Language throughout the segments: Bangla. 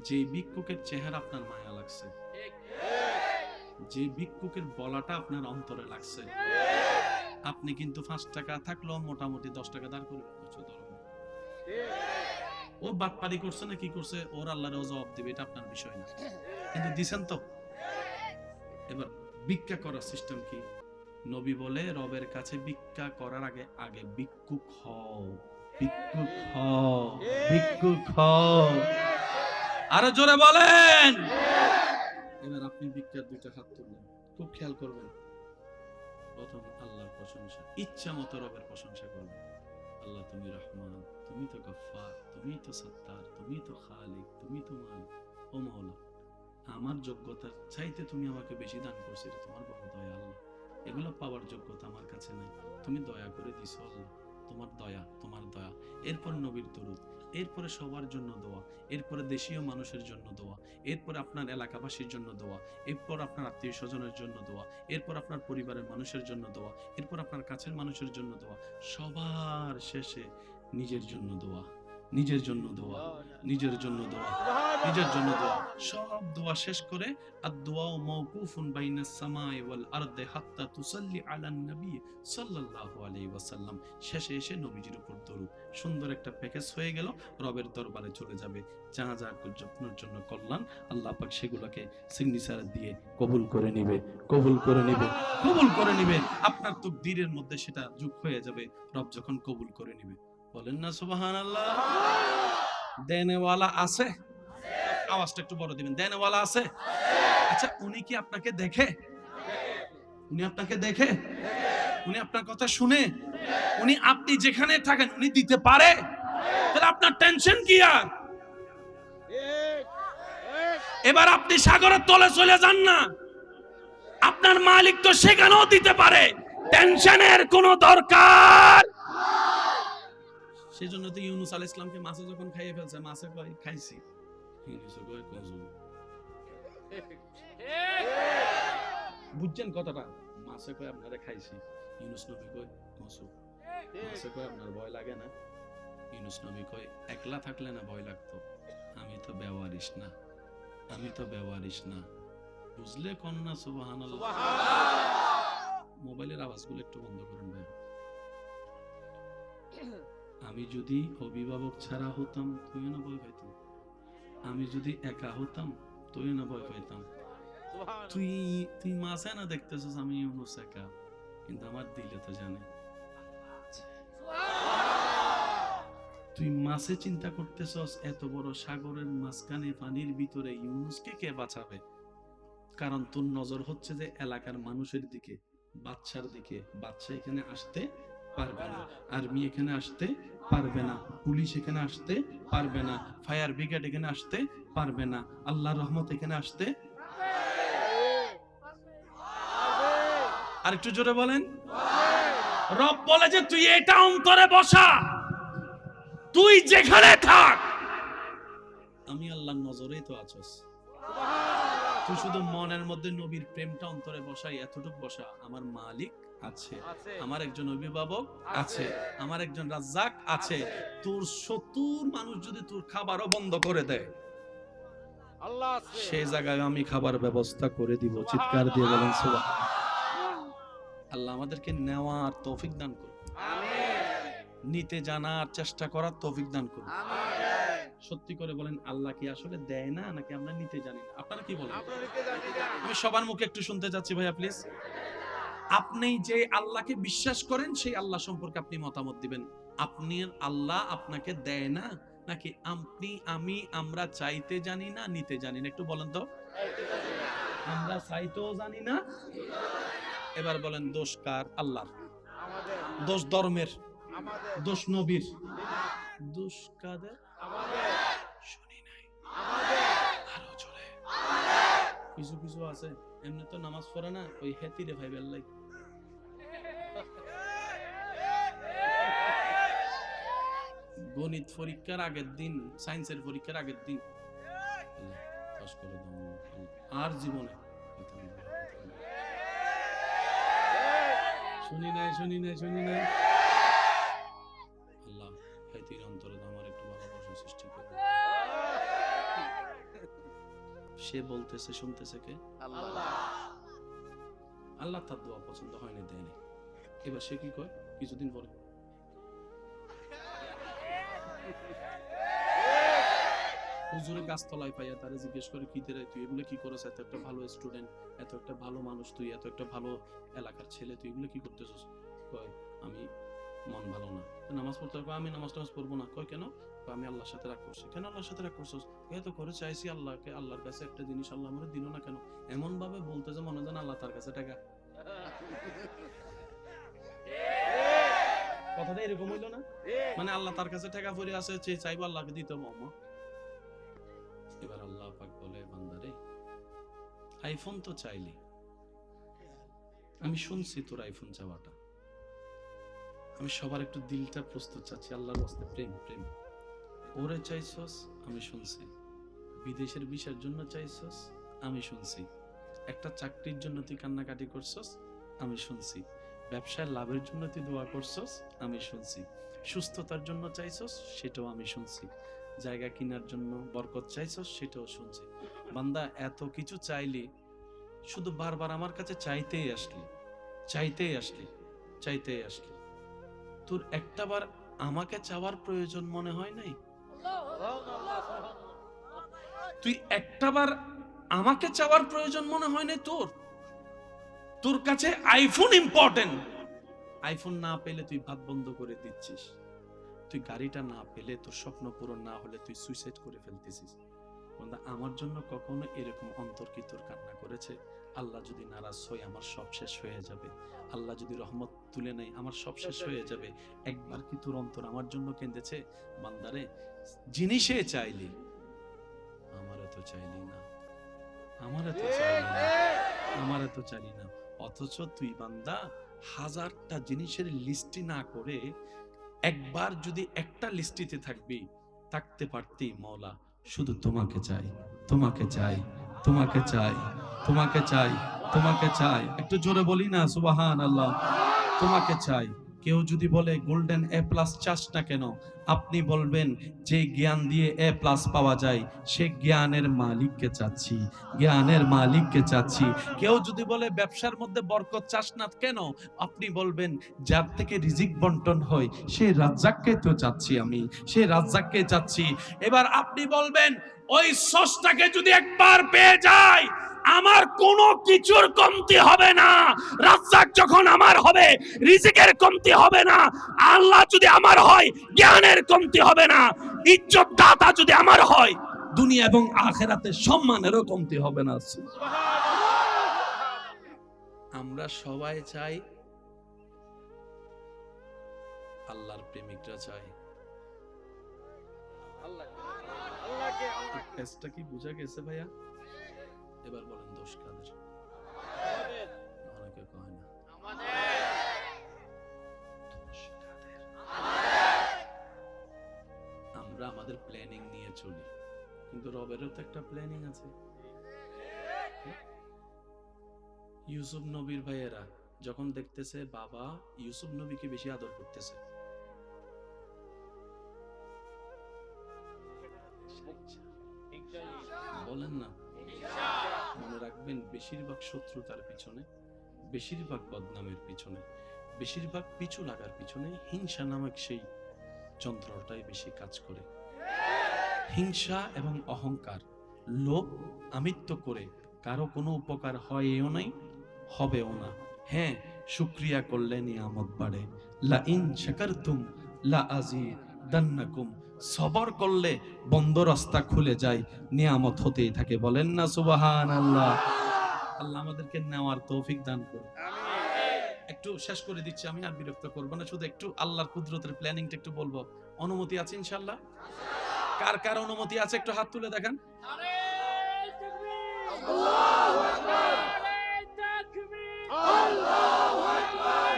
যে ভিক্ষুকের চেহারা আপনার মায়া লাগছে, যে ভিক্ষুকের বলাটা আপনার অন্তরে লাগছে, আপনি কিন্তু 5 টাকা থাকলেও মোটামুটি 10 টাকা দাঁড় করে ও বাটপারি করছে না কি করছে, ওর আল্লাহর জবাব দিবে, এটা আপনার বিষয় না, কিন্তু দিছেন তো। এবার ভিক্ষা করার সিস্টেম কি? নবী বলে রবের কাছে ভিক্ষা করার আগে আগে ভিক্ষুক হও, ভিক্ষুক হও, ভিক্ষুক হও। আরো জোরে বলেন। এবার আপনি ভিক্ষার 2টা হাত তুললেন, খুব খেয়াল করবেন। প্রথম আল্লাহর প্রশংসা, ইচ্ছা মতো রবের প্রশংসা করবেন। আল্লাহ তুমি রহমান, তুমি তো গফফার, তুমি তো সত্তার, তুমি তো খালিক, তুমি তো মালিক। ও মাওলা, আমার যোগ্যতার চাইতে তুমি আমাকে বেশি দান করছো, এটা তোমার বড় দয়া আল্লাহ। এগুলো পাওয়ার যোগ্যতা আমার কাছে নাই, তুমি দয়া করে দিছো আল্লাহ, তোমার দয়া, তোমার দয়া। এরপর নবীর দরুদ, এরপরে সবার জন্য দোয়া, এরপরে দেশীয় মানুষের জন্য দোয়া, এরপর আপনার এলাকাবাসীর জন্য দোয়া, এরপর আপনার আত্মীয় স্বজনের জন্য দোয়া, এরপর আপনার পরিবারের মানুষের জন্য দোয়া, এরপর আপনার কাছের মানুষের জন্য দোয়া, সবার শেষে নিজের জন্য দোয়া, নিজের জন্য দোয়া, নিজের জন্য দোয়া, নিজের জন্য দোয়া। সব দোয়া শেষ করে আদ-দুআ মাওকুফুন বাইনাস সামাই ওয়াল আরদি হাত্তা তুসাল্লি আলান নবী সাল্লাল্লাহু আলাইহি ওয়াসাল্লাম। শেষে এসে নবীজির উপর দরুদ। সুন্দর একটা প্যাকেজ হয়ে গেল, রবের দরবারে চলে যাবে। যা যা আপনার জন্য কল্যাণ, আল্লাহ পাক সেগুলোকে সিগনেচার দিয়ে কবুল করে নেবে, কবুল করে নেবে, কবুল করে নেবে। আপনার তাকদীরের মধ্যে সেটা যোগ হয়ে যাবে রব যখন কবুল করে নেবে। বলেন না সুবহানাল্লাহ। দেনেওয়ালা আছে? আওয়াজটা একটু বড় দিবেন। দেনেওয়ালা আছে? আচ্ছা, উনি কি আপনাকে দেখে? উনি আপনাকে দেখে? উনি আপনার কথা শুনে? উনি আপনি যেখানে থাকেন উনি দিতে পারে? তাহলে আপনার টেনশন কি? আর এবার আপনি সাগরের তলে চলে যান না, আপনার মালিক তো সেখানেও দিতে পারে, টেনশনের কোনো দরকার। সেজন্য তো ইউনূস আলাইহিস সালামকে মাছে যখন খাইয়ে ফেলছে, মাছে কয় খাইছি, ইউনূস কয় কজু। বুঝছেন কথাটা? মাছে কয় আপনারে খাইছি, ইউনূস নবী কয় কজু। মাছে কয় আপনার ভয় লাগে না? ইউনূস নবী কয় একলা থাকলে না ভয় লাগতো, আমি তো বেওয়ারিশ না, আমি তো বেওয়ারিশ না। বুঝলে কন্যা? সুবহানাল্লাহ। মোবাইলের আওয়াজগুলো একটু বন্ধ করুন ভাই। আমি যদি অভিভাবক ছাড়া হতাম তুই না ভয় পাইতাম, আমি যদি একা হতাম তুই না ভয় পাইতাম। তুই তুই মাছে না দেখতেছিস আমি ইউনূস একা, কিন্তু আমার দিলে তো জানে তুই মাছে চিন্তা করতেছস, এত বড় সাগরের মাঝখানে পানির ভিতরে ইউনূসকে কে বাঁচাবে? কারণ তোর নজর হচ্ছে যে এলাকার মানুষের দিকে, বাচ্চার দিকে। বাচ্চা এখানে আসতে পারবে না, আর্মি এখানে আসতে পারবে না, পুলিশ এখানে আসতে পারবে না, ফায়ার ব্রিগেড এখানে আসতে পারবে না, আল্লাহর রহমত এখানে আসতে। আর একটু জোরে বলেন। রব বলে যে তুই এটা অন্তরে বসা, তুই যেখানে থাক আমি আল্লাহর নজরেই তো আছস। তুই শুধু মনের মধ্যে নবীর প্রেমটা অন্তরে বসাই, এতটুকু বসা, আমার মালিক আছে, আমার একজন অভিভাবক আছে, আমার একজন রাজ্জাক আছে। তোর 70 মানুষ যদি তোর খাবারও বন্ধ করে দেয়, সেই জায়গায় আমি খাবার ব্যবস্থা করে দিব। চিৎকার দিয়ে বলেন সুবহানাল্লাহ। আল্লাহ আমাদেরকে নেওয়ার তৌফিক দান করুন, নিতে জানার চেষ্টা করার তৌফিক দান করুন। সত্যি করে বলেন, আল্লাহ কি আসলে দেয় না নাকি আমরা নিতে জানি না? আপনারা কি বলেন? আমি সবার মুখে একটু শুনতে চাচ্ছি ভাইয়া প্লিজ। আপনি যে আল্লাহকে বিশ্বাস করেন সেই আল্লাহ সম্পর্কে আপনি মতামত দিবেন। আপনি আল্লাহ আপনাকে দেয় না নাকি আপনি আমি আমরা চাইতে জানি না, নিতে জানি না? একটু বলেন তো। আমরা চাইতেও জানি না। এবার বলেন দোষ কার? আল্লাহর। দোষ ধর্মের, দোষ নবীর, দোষ কাদের? শুনি নাই, আরো চলে। কিছু কিছু আছে এমনি তো নামাজ পড়ে না, ওই হেতিরে ভাই বেল্লাই। গণিত পরীক্ষার আগের দিন, সায়েন্সের পরীক্ষার আগের দিন পাস করে দাও, আর জীবনে শুনি নাই, শুনি নাই, শুনি নাই। আল্লাহ হেতির অন্তরে আমার একটু ভালোবাসা সৃষ্টি করে। সে বলতেছে শুনতেছে কে? আল্লাহ তার দোয়া পছন্দ হয়নি, দেয়নি। এবার সে কি কয় কিছুদিন পরে, হুজুরে গাছতলায় পাইয়া তারা জিজ্ঞেস করে, কি রে তুই এগুলো কি করছ? এত একটা ভালো স্টুডেন্ট, এত একটা ভালো মানুষ, তুই এত একটা ভালো এলাকার ছেলে, তুই এগুলো কি করতেছিস? কয় আমি মন ভালো না, নামাজ পড়তে হবে। আমি নামাজ পড়বো না। কয় কেন? আমি আল্লাহর সাথে রাগ করছি। কেন আল্লাহর সাথে রাগ করছিস? এত করে চাইছি আল্লাহকে, আল্লাহর কাছে একটা জিনিস, আল্লাহ আমার দিল না কেন? এমন ভাবে বলতে যে মনে হয় আল্লাহ তার কাছে টাকা। কথাটা এরকম হইলো না? মানে আল্লাহ তার কাছে টাকা পড়ে আছে, চাইবো আল্লাহকে দিতে হবে। এবার আল্লাহ পাক বলে, বান্দারে আইফোন তো চাইলি, আমি শুনছি তোর আইফোন চাওয়াটা, আমি সবার একটু দিলটা প্রস্তুত চাচ্ছি, আল্লাহর রাস্তায় প্রেম প্রেম। ওরে চাইছস, আমি শুনছি। বিদেশের ভিসার জন্য চাইছস, আমি শুনছি। একটা চাকরির জন্য তুই কান্নাকাটি করছস, আমি শুনছি। ব্যবসার লাভের জন্য তুই দোয়া করছস, আমি শুনছি। সুস্থতার জন্য চাইছস, সেটাও আমি শুনছি। জায়গা কেনার জন্য বরকত চাইছস, সেটাও শুনছি। বান্দা এত কিছু চাইলি, শুধু বারবার আমার কাছে চাইতেই আসলি, চাইতেই আসলি, চাইতেই আসলি। তোর একটাবার আমাকে চাওয়ার প্রয়োজন মনে হয় নাই? তুই একটাবার আমাকে চাওয়ার প্রয়োজন মনে হয় নাই তোর? তোর কাছে আইফোন ইম্পর্টেন্ট। আইফোন না পেলে তুই ভাত বন্ধ করে দিচ্ছিস। তুই গাড়িটা না পেলে, তোর স্বপ্ন পূরণ না হলে তুই সুইসাইড করে ফেলতেছিস। বন্ধা, আমার জন্য কখনো এরকম অন্তর কি তোর কান্না করেছে? আল্লাহ যদি নারাজ হয় আমার সব শেষ হয়ে যাবে, আল্লাহ যদি রহমত তুলে নেয় আমার সব শেষ হয়ে যাবে, একবার কি তোর অন্তর আমার জন্য কেঁদেছে? বান্দারে জিনিসে চাইলি, আমার এত চাইলি না, আমার এত চাইলি না, আমার এত চাইলি না। অথচ তুই বান্দা হাজারটা জিনিসের লিস্টি না করে একবার যদি একটা লিস্টিতে থাকবি, থাকতে পারতি, মওলা শুধু তোমাকে চাই, তোমাকে চাই, তোমাকে চাই, তোমাকে চাই, তোমাকে চাই। একটু জোরে বলি না সুবহানাল্লাহ। তোমাকে চাই। কেউ যদি বলে গোল্ডেন এ প্লাস চাস না কেন, আপনি বলবেন যে জ্ঞান দিয়ে এ প্লাস পাওয়া যায়, সে জ্ঞানের মালিককে চাচ্ছি, জ্ঞানের মালিককে চাচ্ছি। কেউ যদি বলে ব্যবসার মধ্যে বরকত চাস না কেন, আপনি বলবেন যার থেকে রিজিক বন্টন হয় সে রাজ্জাককে তো চাচ্ছি, আমি সে রাজ্জাককে চাচ্ছি। এবার আপনি বলবেন ওই স্রষ্টাকে যদি একবার পেয়ে যায় আমার কোনো কিছুর কমতি হবে না। রাজ্জাক যখন আমার হবে, রিজিকের কমতি হবে না। আল্লাহ যদি আমার হয়, জ্ঞানের কমতি হবে না। ইজ্জত দাতা যদি আমার হয়, দুনিয়া এবং আখিরাতে সম্মানেরও কমতি হবে না। আমরা সবাই চাই, আল্লাহর প্রেমিকরা চাই। কেসটা কি বুঝা গেছে ভাইয়া? এবার বলেন দোষ কাদের? অনেকে কয় না। আমরা আমাদের প্ল্যানিং নিয়ে চলি, কিন্তু রবেরও তো একটা প্ল্যানিং আছে। ইউসুফ নবীর ভাইয়েরা যখন দেখতেছে বাবা ইউসুফ নবীকে বেশি আদর করতেছে, বলেন না, মনে রাখবেন বেশিরভাগ শত্রুতার পিছনে, বেশিরভাগ বদনামের পিছনে, বেশিরভাগ পিছু লাগার পিছনে হিংসা নামক সেই যন্ত্রটাই বেশি কাজ করে। হিংসা এবং অহংকার, লোভ, আমিত্ব করে কারো কোনো উপকার হয়ও নাই, হবেও না। হ্যাঁ, শুকরিয়া করলে নিয়ামত বাড়ে। লা ইন শাকারতুম লা আযীদান্নাকুম। সবর করলে বন্ধ রাস্তা খুলে যায়, নিয়ামত হতেই থাকে। বলেন না সুবহানাল্লাহ। আল্লাহ আমাদেরকে নেওয়ার তৌফিক দান করুন। একটু শেষ করে দিচ্ছি, আমি আর বিরক্ত করব না, শুধু একটু আল্লাহর কুদরতের প্ল্যানিংটা একটু বলবো। অনুমতি আছে ইনশাআল্লাহ? কার কার অনুমতি আছে একটু হাত তুলে দেখেন। আল্লাহু আকবার, আল্লাহু আকবার,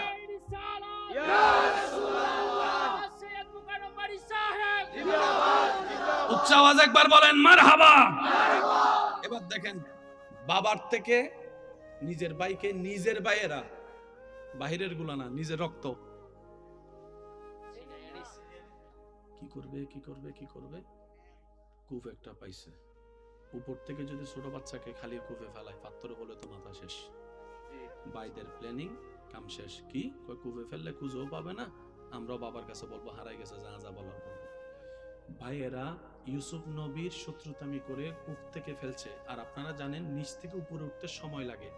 ইয়া রাসূলুল্লাহ, সৈয়দ মুকাররম সাহেব জিন্দাবাদ, জিন্দাবাদ। উচ্চ আওয়াজে একবার বলেন মারহাবা, মারহাবা। এবার দেখেন, বাবার থেকে নিজের ভাইকে, নিজের ভাইয়েরা, বাহিরের গুলা না, নিজের রক্ত, কি করবে কি করবে কি করবে, কূপ একটা পাইছে, উপর থেকে যদি ছোট বাচ্চাকে খালি কুফে ফেলায়, পাত্র হলে তো মাথা শেষ। ভাইদের প্ল্যানিং কাম শেষ। কি কুফে ফেললে খুঁজেও পাবে না, আমরাও বাবার কাছে বলবো হারাই গেছে, যা যা বলার বলবো। ভাইয়েরা ইউসুফ নবীর শত্রুতামি করে কূপ থেকে ফেলছে, আর আপনারা জানেন নিচ থেকে উপরে উঠতে সময় লাগে,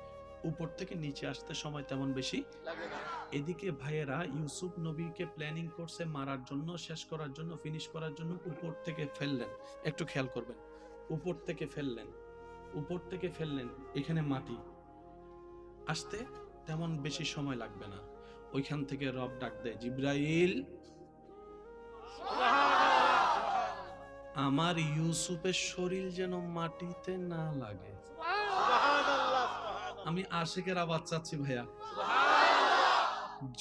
উপর থেকে নিচে আসতে সময় তেমন বেশি লাগে না। এদিকে ভাইয়েরা ইউসুফ নবীকে প্ল্যানিং করছে মারার জন্য, শেষ করার জন্য, ফিনিশ করার জন্য। উপর থেকে ফেললেন, একটু খেয়াল করবেন, উপর থেকে ফেললেন, উপর থেকে ফেললেন, এখানে মাটি আসতে তেমন বেশি সময় লাগবে না। ওইখান থেকে রব ডাক দেয়, জিব্রাইল, আমার ইউসুফের শরীর যেন মাটিতে না লাগে। আমি আশিকের আওয়াজ চাচ্ছি ভাইয়া,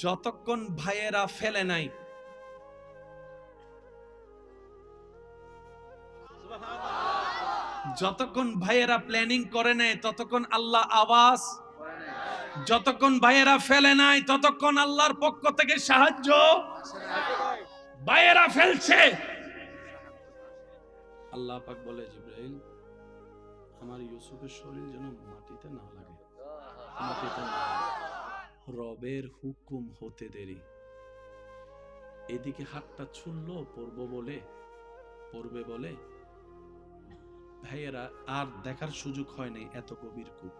যতক্ষণ ভাইয়েরা ফেলে নাই, যতক্ষণ ভাইয়েরা প্ল্যানিং করে নেয় ততক্ষণ আল্লাহ আওয়াজ, যতক্ষণ ভাইয়েরা ফেলে নাই ততক্ষণ আল্লাহর পক্ষ থেকে সাহায্য। ভাইয়েরা ফেলছে, আল্লাহ পাক বলে, জিব্রাইল, আমার ইউসুফের শরীর যেন মাটিতে না লাগে, মাটিতে না লাগে। রবের হুকুম হতে দেরি। এদিকে হাতটা ছুঁড়লো পড়বে বলে ভাইয়েরা আর দেখার সুযোগ হয় নাই, এত গভীর কূপ।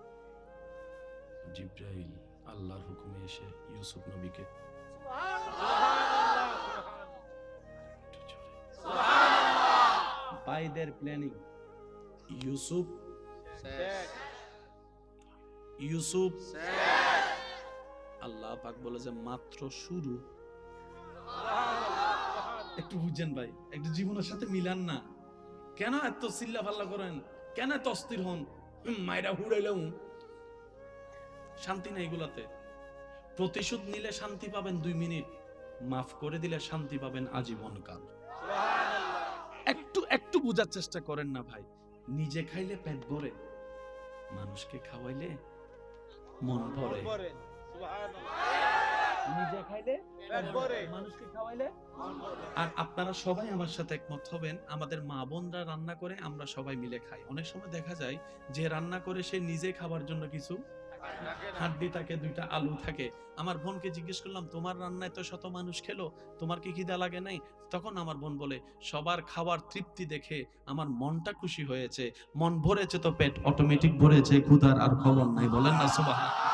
জিব্রাইল আল্লাহর হুকুমে এসে ইউসুফ নবীকে ভাইদের প্ল্যানিং, ইউসুফ আল্লাহ পাক বলে যে মাত্র শুরু। একটু বুঝছেন ভাই, একটু জীবনের সাথে মিলান না। কেন এত চিল্লা ফাল্লা করেন, কেন এত অস্থির হন? মাইরা হুড়াইলেও শান্তি নেই এগুলাতে। প্রতিশোধ নিলে শান্তি পাবেন 2 মিনিট, মাফ করে দিলে শান্তি পাবেন আজীবনকাল। একটু একটু বোঝার চেষ্টা করেন না ভাই। নিজে খাইলে পেট ভরে, মানুষকে খাওয়াইলে মন ভরে। নিজে খাইলে পেট ভরে, মানুষকে খাওয়াইলে মন ভরে। আর আপনারা সবাই আমার সাথে একমত হবেন, আমাদের মা বোনরা রান্না করে আমরা সবাই মিলে খাই। অনেক সময় দেখা যায় যে রান্না করে সে নিজে খাবার জন্য কিছু হাড্ডি থাকে, 2টা আলু থাকে। আমার বোনকে জিজ্ঞেস করলাম, তোমার রান্নায় তো শত মানুষ খেলো, তোমার কি খিদা লাগে নাই? তখন আমার বোন বলে, সবার খাবার তৃপ্তি দেখে আমার মনটা খুশি হয়েছে, মন ভরেছে তো পেট অটোমেটিক ভরেছে, ক্ষুধার আর খবর নাই। বলেন না সুবহানাল্লাহ।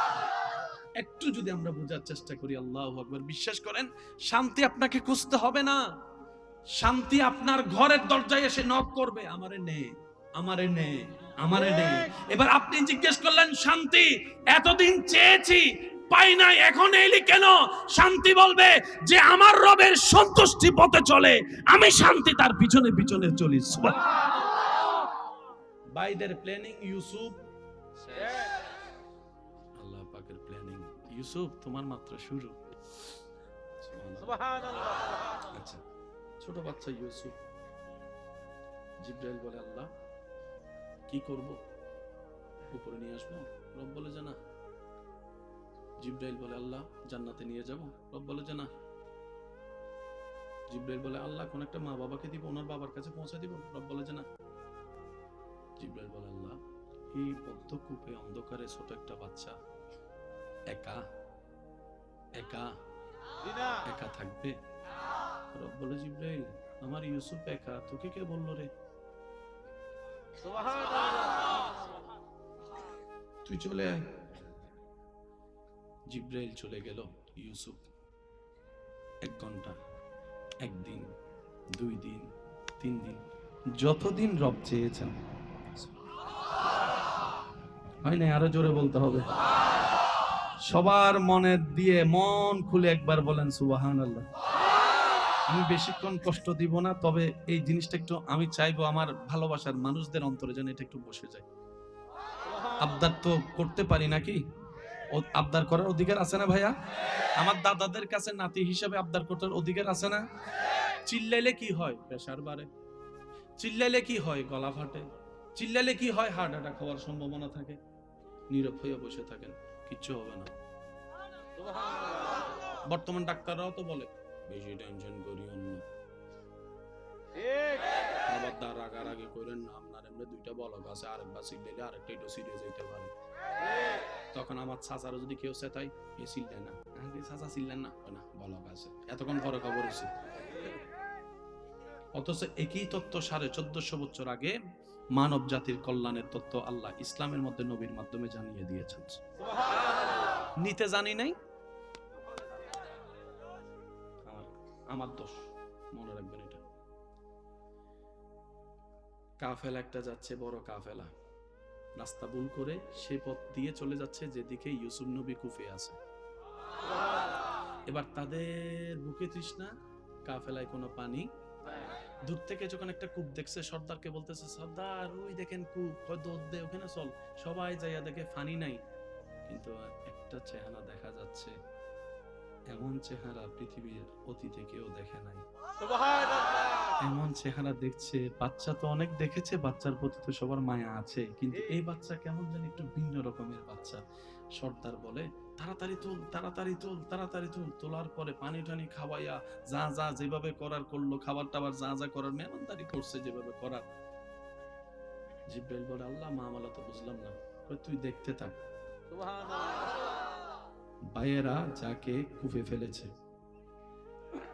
একটু যদি আমরা বোঝার চেষ্টা করি, আল্লাহু আকবার, বিশ্বাস করেন শান্তি আপনাকে খুঁজতে হবে না। শান্তি আপনার ঘরের দরজায় এসে নক করবে, আমারে নে, আমারে নে, আমারে নে। এবার আপনি জিজ্ঞেস করলেন, শান্তি এতদিন চেয়েছি পাই নাই, এখন এলি কেন? শান্তি বলবে যে আমার রবের সন্তুষ্টি পথে চলে, আমি শান্তি তার পিছনে পিছনে চলি। ভাইদের প্ল্যানিং ইউসুফ, আল্লাহ পাকের প্ল্যানিং ইউসুফ তোমার মাত্র শুরু। সুবহানাল্লাহ। আচ্ছা, ছোট বাচ্চা ইউসুফ, জিব্রাইল বলে, আল্লাহ কি করব, উপরে নিয়ে আসবো? রব বলে যে না। জিব্রাইল বলে, আল্লাহ জান্নাতে নিয়ে যাব? রব বলে যে না। জিব্রাইল বলে, আল্লাহ কোন একটা মা বাবাকে দিব, ওনার বাবার কাছে পৌঁছে দিব? রব বলে যে না। জিব্রাইল বলে, আল্লাহ এই বদ্ধ কূপে অন্ধকারে ছোট একটা বাচ্চা একা একা একা থাকবে? রব বলে, জিব্রাইল আমার ইউসুফ একা, তোকে কে বললো রে? তুই চলে আয়। জিব্রাইল চলে গেল। ইউসুফ 1 ঘন্টা, 1 দিন, 2 দিন, 3 দিন, যতদিন রব চেয়েছেন। হয় না? আরো জোরে বলতে হবে। সবার মনে দিয়ে মন খুলে একবার বলেন সুবহানাল্লাহ। আমি বেশিক্ষণ কষ্ট দিব না, তবে এই জিনিসটা একটু আমি চাইবো আমার ভালোবাসার মানুষদের অন্তরে যেন এটা একটু বসে যায়। আবদার তো করতে পারি নাকি? আবদার করার অধিকার আছে না ভাইয়া? আমার দাদাদের কাছে নাতি হিসাবে আবদার করার অধিকার আছে না? চিল্লাইলে কি হয়? প্রেসার বাড়ে। চিল্লাইলে কি হয়? গলা ফাটে। চিল্লাইলে কি হয়? হার্ট অ্যাটাক হওয়ার সম্ভাবনা থাকে। নীরব হয়ে বসে থাকেন, কিচ্ছু হবে না। বর্তমান ডাক্তাররাও তো বলে বেশি টেনশন করিও না, খবরদার রাগারাগি করেন না, আপনার এমনি দুইটা বলক আছে, আরেকবার চিল্লাইলে আরেকটা একটু সিরিয়াস হইতে পারে। তখন আমার চাচারও যদি কেউ চেতাই, এ চিল্লেন না, চাচা চিল্লেন না, না বলক আছে, এতক্ষণ পরে খবর হয়েছে। অথচ একই তত্ত্ব 1450 বছর আগে মানব জাতির কল্যাণের তত্ত্ব আল্লাহ ইসলামের মধ্যে নবীর মাধ্যমে জানিয়ে দিয়েছেন। নিতে জানি নাই, আমার দোষ, মনে রাখবেন এটা। কাফেলা একটা যাচ্ছে, বড় কাফেলা, রাস্তা ভুল করে সে পথ দিয়ে চলে যাচ্ছে যেদিকে ইউসুফ নবী কুফে আছে। এবার তাদের বুকে তৃষ্ণা, কাফেলায় কোনো পানি। দূর থেকে যখন একটা কূপ দেখছে, সর্দারকে বলতেছে, সর্দার ওই দেখেন কূপ, দৌড় দে ওখানে চল। সবাই যাইয়া দেখে পানি নাই, কিন্তু একটা চেহারা দেখা যাচ্ছে, এমন চেহারা পৃথিবীর অতীতে কেউ দেখে নাই। এমন চেহারা দেখছে, বাচ্চা তো অনেক দেখেছে, বাচ্চার প্রতি তো সবার মায়া আছে, কিন্তু এই বাচ্চা কেমন জানি একটু ভিন্ন রকমের বাচ্চা। সর্দার বলে, তাড়াতাড়ি তুল, তাড়াতাড়ি তুল, তাড়াতাড়ি তুল। তোলার পরে পানি টানি খাওয়াইয়া যা যা যেভাবে করার করলো, খাবার টাবার যা যা করার মেহমানদারি করছে যেভাবে করার। জিব্রাইল বলে, আল্লাহ মামলা তো বুঝলাম না, তুই দেখতে থাক। ভাইয়েরা যাকে কুফে ফেলেছে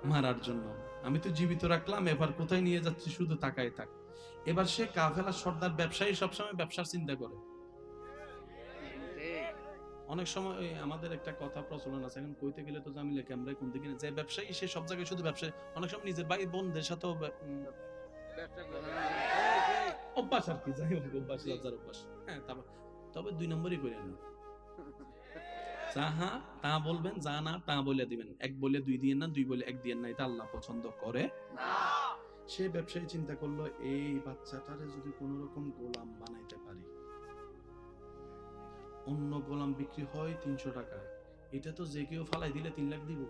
মারার জন্য, আমি তো জীবিত রাখলাম, এবার কোথায় নিয়ে যাচ্ছি শুধু তাকায় থাক। এবার সে কাফেলা সর্দার, ব্যবসায়ী সবসময় ব্যবসার চিন্তা করে। অনেক সময় আমাদের একটা কথা প্রচলন আছে, এখন কইতে গেলে তো জামিলে ক্যামেরা কোন দিকে, যে ব্যবসায়ী সে সব জায়গায় শুধু ব্যবসায়ী, অনেক সময় নিজের ভাই বোনদের সাথেও অভ্যাস আর কি, যাই হোক অভ্যাস, লজ্জার অভ্যাস। হ্যাঁ, তবে 2 নম্বরই করেন না, যা হ্যাঁ তা বলবেন, যা না তা বলে দিবেন। 1 বলে 2 দিয়েন না, 2 বলে 1 দিয়েন না, এটা আল্লাহ পছন্দ করে না। সে ব্যবসায়ী চিন্তা করলো, এই বাচ্চাটারে যদি কোন রকম গোলাম বানাইতে পারি, অন্য গোলাম বিক্রি হয় 300 টাকায়, এটা তো যে কেউ ফালাই দিলে 3 লাখ দিব,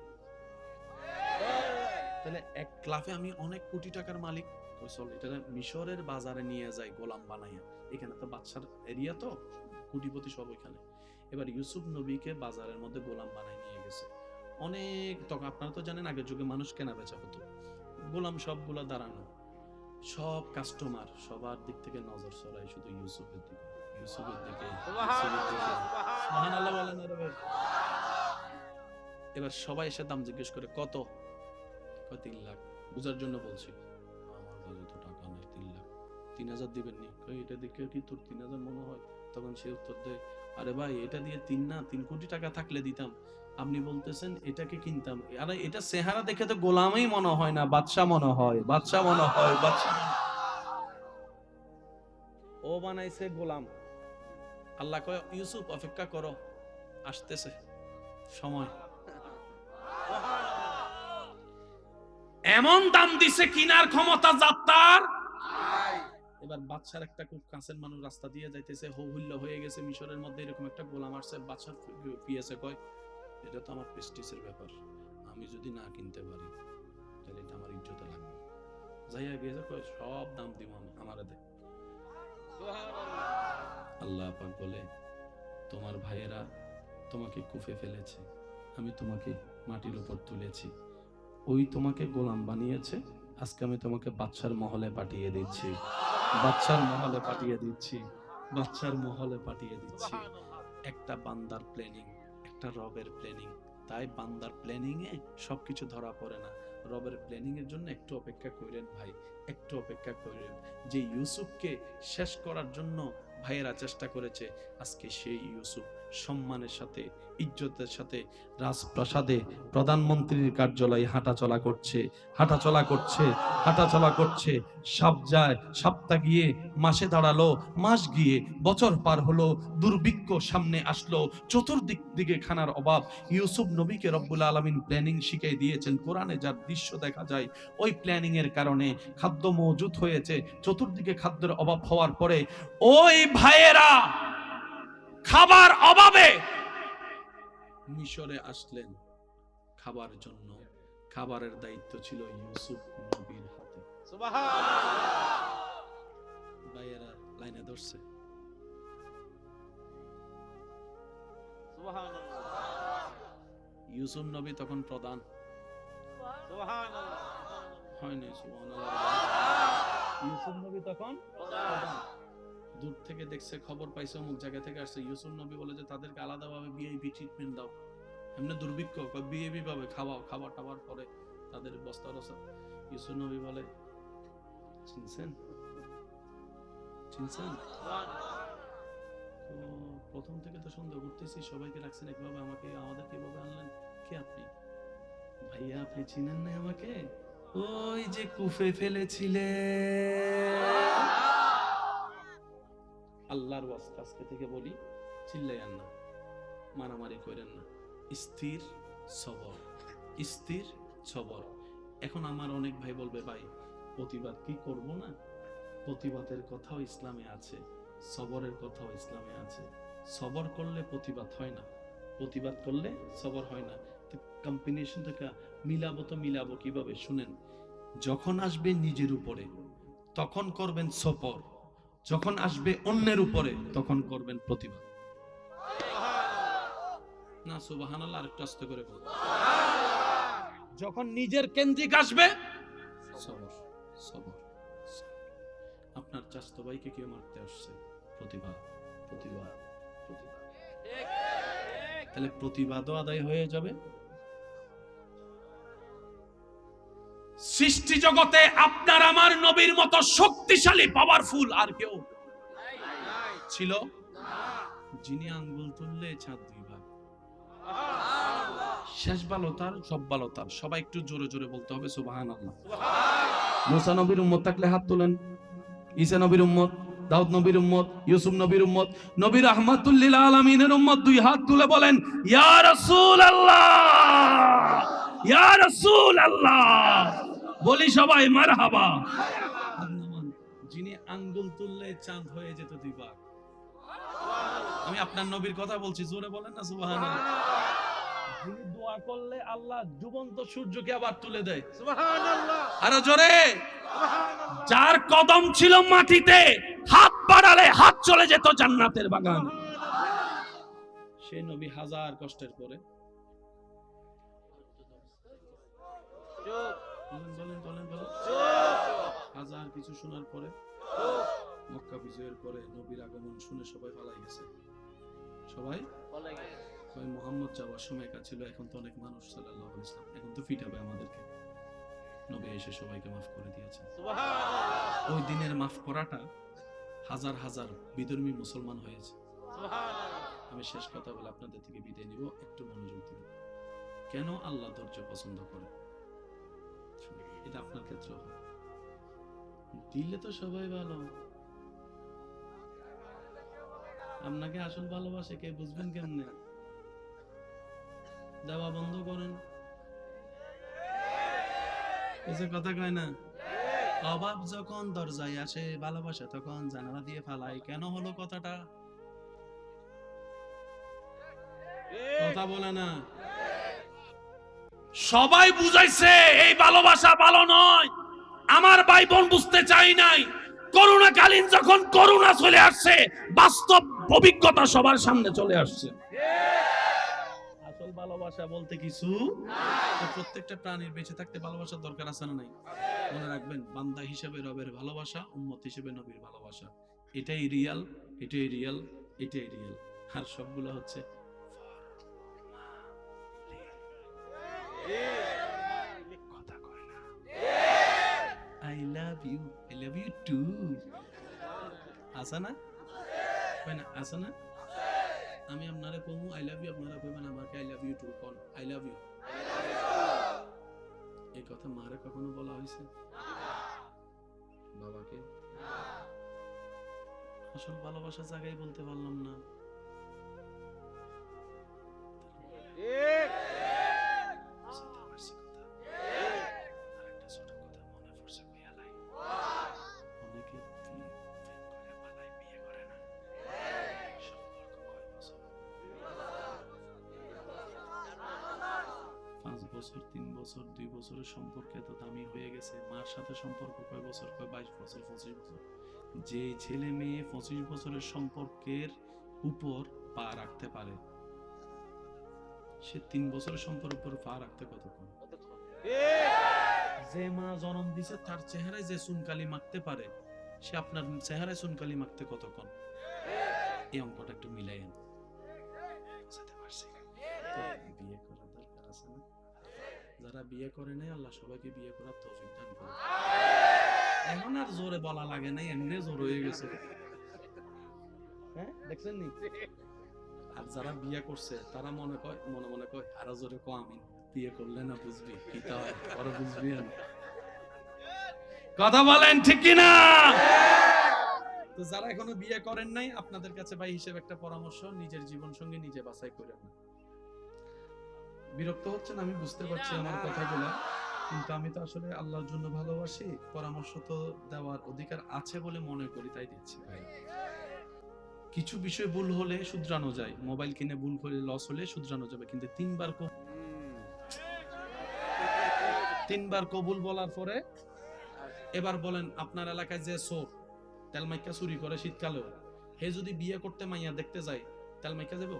তাহলে এক লাফে আমি অনেক কোটি টাকার মালিক। চল এটা মিশরের বাজারে নিয়ে যাই গোলাম বানাইয়া, এখানে তো বাচ্চার এরিয়া, তো কোটিপতি সব ওইখানে। এবার ইউসুফ নবীকে বাজারের মধ্যে গোলাম বানাই নিয়ে গেছে। অনেক, তখন আপনারা তো জানেন আগের যুগে মানুষ কেনা বেচা হতো, গোলাম সবগুলা দাঁড়ানো, সব কাস্টমার সবার দিক থেকে নজর সরাই শুধু ইউসুফের দিকে, ইউসুফের দিকে, সুবহানাল্লাহ বলেন না রে। এবার সবাই এসে দাম জিজ্ঞেস করে, কত? 3 লাখ। বুঝার জন্য বলছি, আমার কাছে তো টাকা নাই, 3 লাখ। 3000 দিবেন নি? এটা দেখে কি তোর 3000 মনে হয়? তখন সে উত্তর দেয়, আরে ভাই এটা দিয়ে 3 না 3 কোটি টাকা থাকলে দিতাম, আপনি বলতেছেন এটাকে কিনতাম। আরে এটা চেহারা দেখে তো গোলামই মনে হয় না, বাদশা মনে হয়, বাদশা মনে হয়, বাদশা। ও বানাইছে গোলাম। আল্লাহ কয়, ইউসুফ অপেক্ষা করো, আসতেছে সময়। এমন দাম দিছে, কিনার ক্ষমতা যাত্রার। এবার বাদশার একটা খুব কাছের মানুষ রাস্তা দিয়ে যাইতেছে, হো হুল্লা হয়ে গেছে মিশরের মধ্যে, এরকম একটা গোলাম আসছে। বাদশার পিএসএ কয়, এটা তো আমার প্রেস্টিজের ব্যাপার, আমি যদি না কিনতে পারি তাহলে এটা আমার ইজ্জতে লাগবে। যাইয়া গেছে, কয় সব দাম দিব আমি, আমারে দে। আল্লাহ পাক বলে, তোমার ভাইয়েরা তোমাকে কুফে ফেলেছে, আমি তোমাকে মাটির উপর তুলেছি, ওই তোমাকে গোলাম বানিয়েছে, আজকে আমি তোমাকে বাদশার মহলে পাঠিয়ে দিচ্ছি, বাদশার মহলে পাঠিয়ে দিচ্ছি, বাদশার মহলে পাঠিয়ে দিচ্ছি। একটা বান্দার প্ল্যানিং, একটা রবের প্ল্যানিং। তাই বান্দার প্ল্যানিং এ সবকিছু ধরা পড়ে না, রবের প্ল্যানিং এর জন্য একটু অপেক্ষা করেন ভাই, একটু অপেক্ষা করেন। যে ইউসুফকে শেষ করার জন্য ভাইয়েরা চেষ্টা করেছে, আজকে সেই ইউসুফ সম্মানের সাথে, ইজ্জতের সাথে রাজপ্রাসাদে প্রধানমন্ত্রীর কার্যালয়ে হাঁটাচলা করছে, হাঁটাচলা করছে, হাঁটাচলা করছে। সপ্তাহ গিয়ে মাসে দাঁড়ালো, মাস গিয়ে বছর পার হলো, দুর্ভিক্ষ সামনে আসলো, চতুর্দিক দিকে খানার অভাব। ইউসুফ নবীকে রব্বুল আলামিন প্ল্যানিং শিখিয়ে দিয়েছেন, কোরআনে যার দৃশ্য দেখা যায়, ওই প্ল্যানিং এর কারণে খাদ্য মজুদ হয়েছে। চতুর্দিকে খাদ্যের অভাব হওয়ার পরে ওই ভাইয়েরা খাবার অভাবে মিশরে আসলেন খাবার জন্য। খাবারের দায়িত্ব ছিল ইউসুফ নবীর হাতে। সুবহানাল্লাহ। ভাইয়েরা লাইনে ধরছে। সুবহানাল্লাহ। ইউসুফ নবী তখন প্রধান। সুবহানাল্লাহ। হয়নি। সুবহানাল্লাহ। ইউসুফ নবী তখন দূর থেকে দেখছে, খবর পাইছে অমুক জায়গা থেকে আসছে। ইউসুফ নবী বলে যে তাদেরকে আলাদাভাবে ভিআইপি ট্রিটমেন্ট দাও। এমনি দুর্ভিক্ষ, ভিআইপি ভাবে খাওয়াও, খাবার টাবার পরে তাদের বস্তা রসা। ইউসুফ নবী বলে, চিনছেন চিনছেন? তো প্রথম থেকে তো সন্দেহ করতেছি, সবাইকে রাখছেন একভাবে, আমাকে আমাদেরকে এভাবে আনলেন, কে আপনি? ভাইয়া আপনি চিনেন না আমাকে? ওই যে কুফে ফেলেছিলেন। আল্লাহর ওয়াস্তে আজকে থেকে বলি, চিল্লাইয়েন না, মারামারি করেন না, স্থির সবর, স্থির সবর। এখন আমার অনেক ভাই বলবে, ভাই প্রতিবাদ কি করব না? প্রতিবাদের কথাও ইসলামে আছে, সবরের কথাও ইসলামে আছে। সবর করলে প্রতিবাদ হয় না, প্রতিবাদ করলে সবর হয় না। তো কম্বিনেশনটাকে মিলাবো, তো মিলাবো কিভাবে শুনেন। যখন আসবে নিজের উপরে তখন করবেন সবর, যখন আসবে অন্যের উপরে তখন করবেন প্রতিবাদ। না সুবহানাল্লাহ, আরেকটু আস্তে করে বলুন। যখন নিজের কেন্দ্রিক আসবে সবর, সবর। আপনার চাচাতো ভাইকে কেউ মারতে আসছে, প্রতিবাদ, প্রতিবাদ, প্রতিবাদ। তাহলে প্রতিবাদও আদায় হয়ে যাবে। সৃষ্টি জগতে আপনার আমার নবীর মতো শক্তিশালী পাওয়ারফুল আর কেউ ছিল? যিনি আঙ্গুল তুললে চাঁদ দুই ভাগ। শেষ ভালো তার, সব ভালো তার। সবাই একটু জোরে জোরে বলতে হবে সুবহানাল্লাহ। মুসা নবীর উম্মত থাকলে হাত তোলেন। ঈসা নবীর উম্মত, দাউদ নবীর উম্মত, ইউসুফ নবীর উম্মত, নবী রাহমাতুল লিল আলামিনের উম্মত দুই হাত তুলে বলেন, ইয়া রাসূলুল্লাহ, ইয়া রাসূলুল্লাহ। বলি সবাই মারহাবা। যিনি আঙ্গুল তুললে চাঁদ হয়ে যেত দুই ভাগ। আমি আপনার নবীর কথা বলছি, জোরে বলেন না সুবহানাল্লাহ। যিনি দোয়া করলে আল্লাহ ডুবন্ত সূর্যকে আবার তুলে দেয়, সুবহানাল্লাহ। আরো জোরে। যার কদম ছিল মাটিতে, হাত বাড়ালে হাত চলে যেত জান্নাতের বাগান। সেই নবী হাজার কষ্টের পরে, হাজার কিছু শোনার পরে, মক্কা বিজয়ের পরে নবীর আগমন শুনে সবাই পালাই গেছে, সবাই পালাই গেছে। মুহাম্মদ যাওয়ার সময় কাজ ছিল, এখন তো অনেক মানুষ সাল্লাল্লাহু আলাইহি ওয়াসাল্লাম, এখন তো ফিটাবে আমাদেরকে। নবী এসে সবাইকে মাফ করে দিয়েছেন, সুবহানাল্লাহ। ওই দিনের মাফ করাটা হাজার হাজার বিধর্মী মুসলমান হয়েছে, সুবহানাল্লাহ। আমি শেষ কথা বলে আপনাদের থেকে বিদায় নিব, একটু মনোযোগ দিন। কেন আল্লাহ ধৈর্য পছন্দ করে? এটা আপনার ক্ষেত্রে দিলে তো সবাই ভালো, আপনাকে আসল ভালোবাসে কে বুঝবেন কেমনে? দেওয়া বন্ধ করেন, এসে কথা কয় না। অভাব যখন দরজায় আসে, ভালোবাসা তখন জানালা দিয়ে ফালাই। কেন হলো কথাটা? কথা বলে না। সবাই বুঝাইছে এই ভালোবাসা ভালো নয়, আমার ভাই বোন বুঝতে চাই নাই। করোনাকালীন যখন করোনা চলে আসছে, বাস্তব অভিজ্ঞতা সবার সামনে চলে আসছে। আসল ভালোবাসা বলতে কিছু নাই। প্রত্যেকটা প্রাণীর বেঁচে থাকতে ভালোবাসার দরকার আছে না নাই? মনে রাখবেন, বান্দা হিসেবে রবের ভালোবাসা, উম্মত হিসেবে নবীর ভালোবাসা, এটাই রিয়াল, এটাই রিয়াল, এটাই রিয়াল। আর সবগুলো হচ্ছে কথা কয় না। I love you, I love you too। আছে না? কয় না? আছে না? আমি আপনারা কমু আই লাভ ইউ, আপনারা কইবেন আমাকে আই লাভ ইউ টু। কোন আই লাভ ইউ? এই কথা মারে কখনো বলা হয়েছে? বাবাকে? আসল ভালোবাসা জায়গায় বলতে পারলাম না। বছর, 3 বছর, 2 বছরের সম্পর্ক এত দামি হয়ে গেছে। মার সাথে সম্পর্ক কয় বছর? কয় 22 বছর, 25 বছর। যে ছেলে মেয়ে 25 বছরের সম্পর্কের উপর পা রাখতে পারে, সে 3 বছরের সম্পর্কের উপর পা রাখতে কতক্ষণ? যে মা জন্ম দিছে তার চেহারায় যে চুনকালি মাখতে পারে, সে আপনার চেহারায় চুনকালি মাখতে কতক্ষণ? এই অঙ্কটা একটু মিলাইয়েন। বুঝতে পারছি? তো বিয়ে করার দরকার আছে না? যারা বিয়ে করে নাই আল্লাহ সবাইকে বিয়ে করার তৌফিক দান করুন। এখন আর জোরে বলা লাগে নাই, এমনি জোর হয়ে গেছে। হ্যাঁ, দেখছেন নি? আর যারা বিয়ে করছে তারা মনে কয় আরো জোরে কো আমি বিয়ে করলে না বুঝবি কি তা হয়, পরে বুঝবি। কথা বলেন ঠিক কি না? তো যারা এখনো বিয়ে করেন নাই, আপনাদের কাছে ভাই হিসেবে একটা পরামর্শ, নিজের জীবন সঙ্গী নিজে বাছাই করেন। বিরক্ত হচ্ছেন আমি বুঝতে পারছি আমার কথাগুলো, কিন্তু আমি তো আসলে আল্লাহর জন্য ভালোবাসি, পরামর্শ তো দেওয়ার অধিকার আছে বলে মনে করি, তাই দিচ্ছি ভাই। কিছু বিষয় ভুল হলে শুধরানো যায়, মোবাইল কিনে ভুল করে লস হলে শুধরানো যাবে, কিন্তু তিনবার কবুল বলার পরে এবার বলেন আপনার এলাকায় যে চোর তেলমাইকা চুরি করে শীতকালেও, হে যদি বিয়ে করতে মাইয়া দেখতে যায়, তেলমাইকা যাব?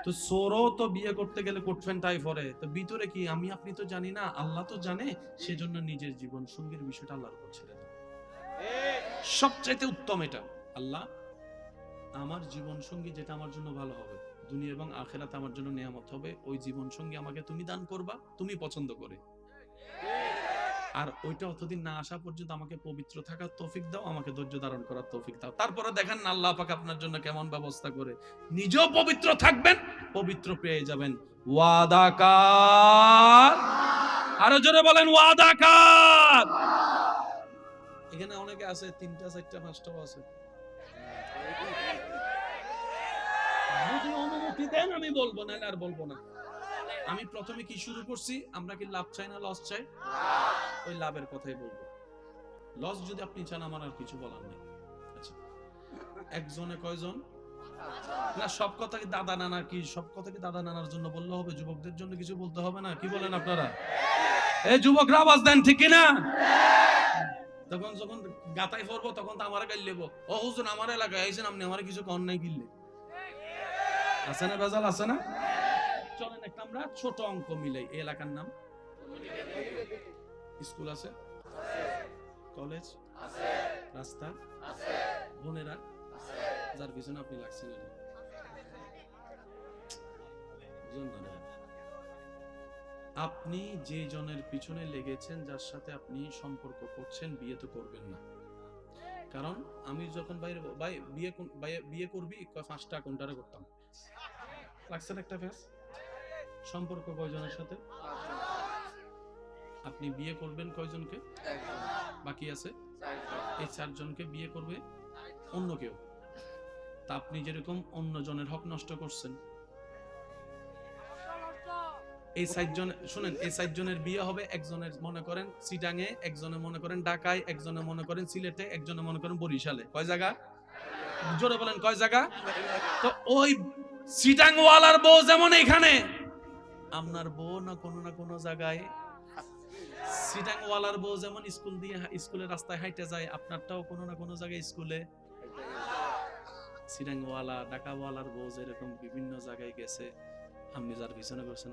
তো চোরও তো বিয়ে করতে গেলে কোটফেন টাই পরে, তো ভিতরে কি আমি আপনি তো জানি না, আল্লাহ তো জানে। সেজন্য নিজের জীবন সঙ্গীর বিষয়টা আল্লাহর উপর ছেড়ে দেন। সবচাইতে উত্তম এটা, আল্লাহ আমার জীবন সঙ্গী যেটা আমার জন্য ভালো হবে, দুনিয়া এবং আখিরাতে আমার জন্য নিয়ামত হবে, ওই জীবন সঙ্গী আমাকে তুমি দান করবা, তুমি পছন্দ করে। আর ওইটা অতদিন না আসা পর্যন্ত আমাকে পবিত্র থাকার তৌফিক দাও, আমাকে ধৈর্য ধারণ করার তৌফিক দাও। তারপরে দেখেন না আল্লাহ পাক আপনার জন্য কেমন ব্যবস্থা করে, নিজেও পবিত্র থাকবেন, পবিত্র পেয়ে যাবেন। ওয়াদাকার, আরো জোরে বলেন ওয়াদাকার। এখানে অনেকে আছে 3টা 4টা 5টাও আছে। যদি অনুমতি দেন আমি বলবো, না আর বলবো না। আমি প্রথমে কি শুরু করছি, আমরা কি লাভ চাই না লস চাই? ওই লাভের কথাই বলবো। লস যদি আপনি চান আমার আর কিছু বলার নেই। আচ্ছা, একজনে কয়জন? না সব কথা কি দাদা নানা, কি সব কথা কি দাদা নানার জন্য বললে হবে? যুবকদের জন্য কিছু বলতে হবে না? কি বলেন আপনারা? এই যুবকরা আওয়াজ দেন ঠিক কি না? তখন যখন গাতাই পড়বো তখন তো আমারে গাইল লেবো, ও হুজুর আমার এলাকায় আইছেন আপনি আমারে কিছু কন নাই কিনলে। আছে না বেজাল, আছে না? চলেন একটা আমরা ছোট অঙ্ক মিলাই। এই এলাকার নাম? স্কুল আছে? কলেজ আছে? রাস্তা আছে? বোনেরা আছে? যার পিছনে আপনি লাগছেন আপনি যে জনের পিছনে লেগেছেন, যার সাথে আপনি সম্পর্ক করছেন, বিয়ে তো করবেন না। কারণ আমি যখন ভাই বিয়ে করবি 5টা কোনটারে করতাম, লাগছেন একটা ফেস। সম্পর্ক কয়জনের সাথে? আপনি বিয়ে করবেন কয়জনকে? বাকি আছে এই 4 জনকে বিয়ে করবে অন্য কেউ। তা আপনি যেরকম অন্য জনের হক নষ্ট করছেন, এই 4 জন শুনেন, এই 4 জনের বিয়ে হবে, একজনের মনে করেন চিটাঙে, একজনের মনে করেন ঢাকায়, একজনের মনে করেন সিলেটে, একজনের মনে করেন বরিশালে। কয় জায়গা? জোরে বলেন কয় জায়গা? তো ওই চিটাং ওয়ালার বউ যেমন এখানে, আপনার বউ না কোনো জায়গায়। চিটাং ওয়ালার বউ যেমন স্কুল দিয়ে স্কুলের রাস্তায় হাইটে যায়, আপনারটাও কোনো না কোনো জায়গায় স্কুলে। চিটাং ওয়ালা ঢাকা ওয়ালার বউ যেরকম বিভিন্ন জায়গায় গেছে, আপনি যার পিছনে করছেন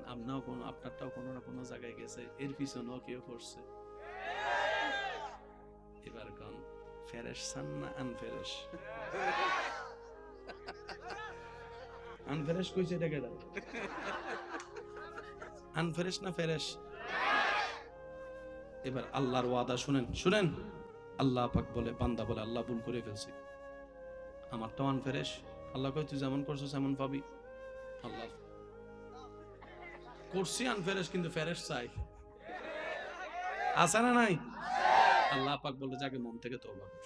আপনারটাও কোনো না কোনো জায়গায় গেছে, এর পিছনেও কেউ করছে। এবার কোন ফেরেশ চান না আনফেরেশ? আনফেরেশ কইছে এটাকে দাও, আনফেরেশ না ফেরেশ? এবার আল্লাহর ওয়াদা শুনেন। আল্লাহ পাক বলে, বান্দা বলে আল্লাহ ভুল করে ফেলছি, আমারটাও আনফেরেশ। আল্লাহ কয় তুই যেমন করছিস এমন পাবি। আল্লাহ করছি আনফেরেশ, কিন্তু ফেরেশ চাই, আছে না নাই? আল্লাহ পাক বলে যাকে মন থেকে তওবা কর